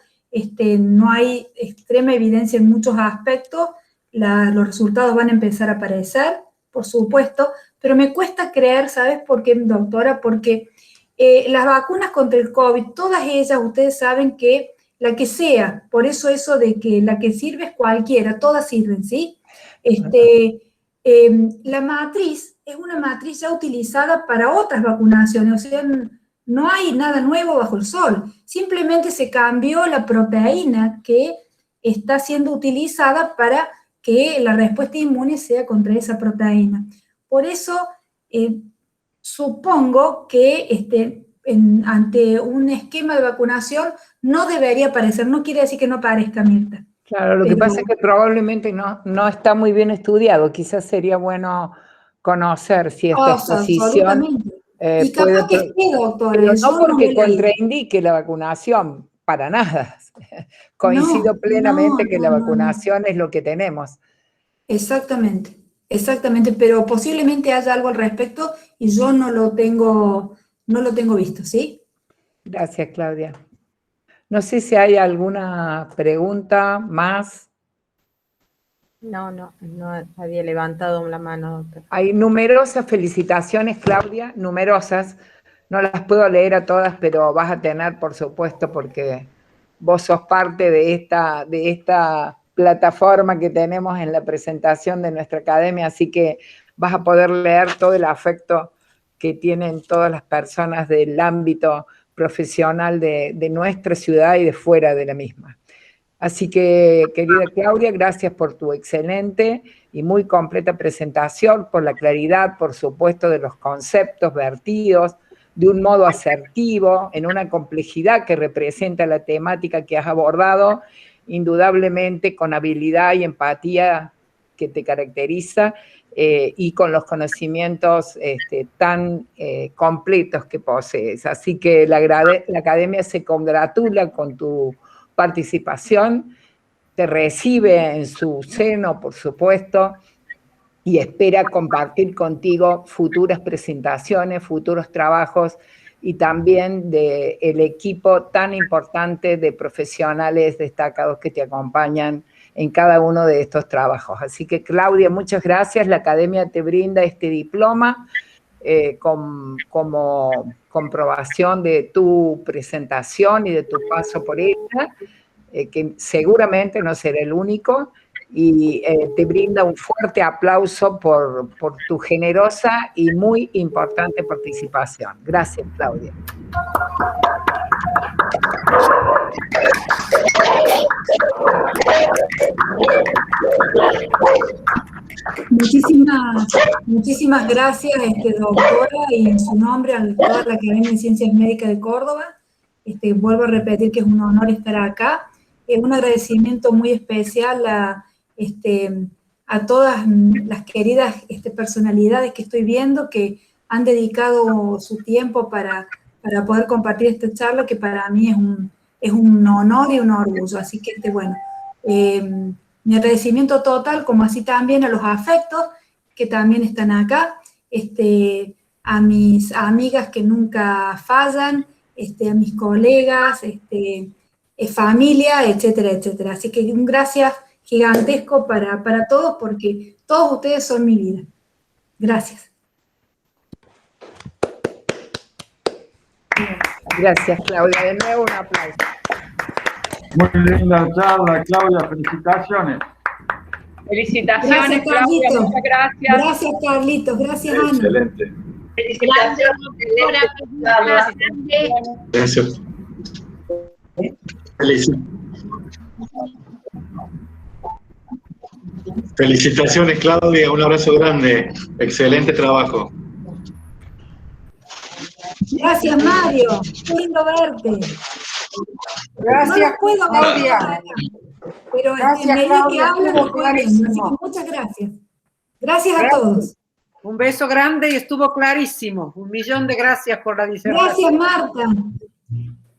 no hay extrema evidencia en muchos aspectos, los resultados van a empezar a aparecer, por supuesto, pero me cuesta creer, ¿sabes por qué, doctora? Porque las vacunas contra el COVID, todas ellas, ustedes saben que la que sea, por eso de que la que sirve es cualquiera, todas sirven, ¿sí? La matriz es una matriz ya utilizada para otras vacunaciones, o sea, no hay nada nuevo bajo el sol, simplemente se cambió la proteína que está siendo utilizada para que la respuesta inmune sea contra esa proteína. Por eso, supongo que ante un esquema de vacunación no debería aparecer, no quiere decir que no parezca, Mirta. Claro, lo que pasa es que probablemente no está muy bien estudiado, quizás sería bueno conocer si esta exposición y capaz que sí, doctora. Pero no porque contraindique la vacunación, para nada. Coincido plenamente que la vacunación es lo que tenemos. Exactamente, pero posiblemente haya algo al respecto y yo no lo tengo visto, ¿sí? Gracias, Claudia. No sé si hay alguna pregunta más. No había levantado la mano, doctor. Hay numerosas felicitaciones, Claudia, numerosas. No las puedo leer a todas, pero vas a tener, por supuesto, porque vos sos parte de esta plataforma que tenemos en la presentación de nuestra academia, así que vas a poder leer todo el afecto que tienen todas las personas del ámbito profesional de nuestra ciudad y de fuera de la misma. Así que, querida Claudia, gracias por tu excelente y muy completa presentación, por la claridad, por supuesto, de los conceptos vertidos, de un modo asertivo, en una complejidad que representa la temática que has abordado, indudablemente con habilidad y empatía que te caracteriza, y con los conocimientos tan completos que posees. Así que la Academia se congratula con tu participación, te recibe en su seno, por supuesto, y espera compartir contigo futuras presentaciones, futuros trabajos, y también del equipo tan importante de profesionales destacados que te acompañan en cada uno de estos trabajos. Así que, Claudia, muchas gracias. La Academia te brinda este diploma como comprobación de tu presentación y de tu paso por ella, que seguramente no será el único, y te brinda un fuerte aplauso por tu generosa y muy importante participación. Gracias, Claudia. Muchísimas gracias, doctora, y en su nombre a toda la Academia de Ciencias Médicas de Córdoba. Vuelvo a repetir que es un honor estar acá. Un agradecimiento muy especial a todas las queridas personalidades que estoy viendo, que han dedicado su tiempo para poder compartir esta charla, que para mí es un honor y un orgullo. Así que, mi agradecimiento total, como así también a los afectos que también están acá, a mis amigas que nunca fallan, a mis colegas, familia, etcétera, etcétera. Así que un gracias gigantesco para todos, porque todos ustedes son mi vida. Gracias. Gracias, Claudia. De nuevo un aplauso. Muy linda charla, Claudia. Felicitaciones. Felicitaciones, Gracias, Claudia, Carlitos. muchas gracias. Gracias, Carlitos. Gracias, Ana. Excelente. Felicitaciones, Gracias. Felicitaciones, Claudia. Un abrazo grande. Excelente trabajo. Gracias, Mario. Qué lindo verte. Gracias, No lo puedo ver, Claudia. pero Gracias, en medida que Claudia, hablo estuvo lo puedo ver. Así clarísimo. que muchas gracias. Gracias a todos. Un beso grande y estuvo clarísimo. 1.000.000 de gracias por la disertación. Gracias, Marta.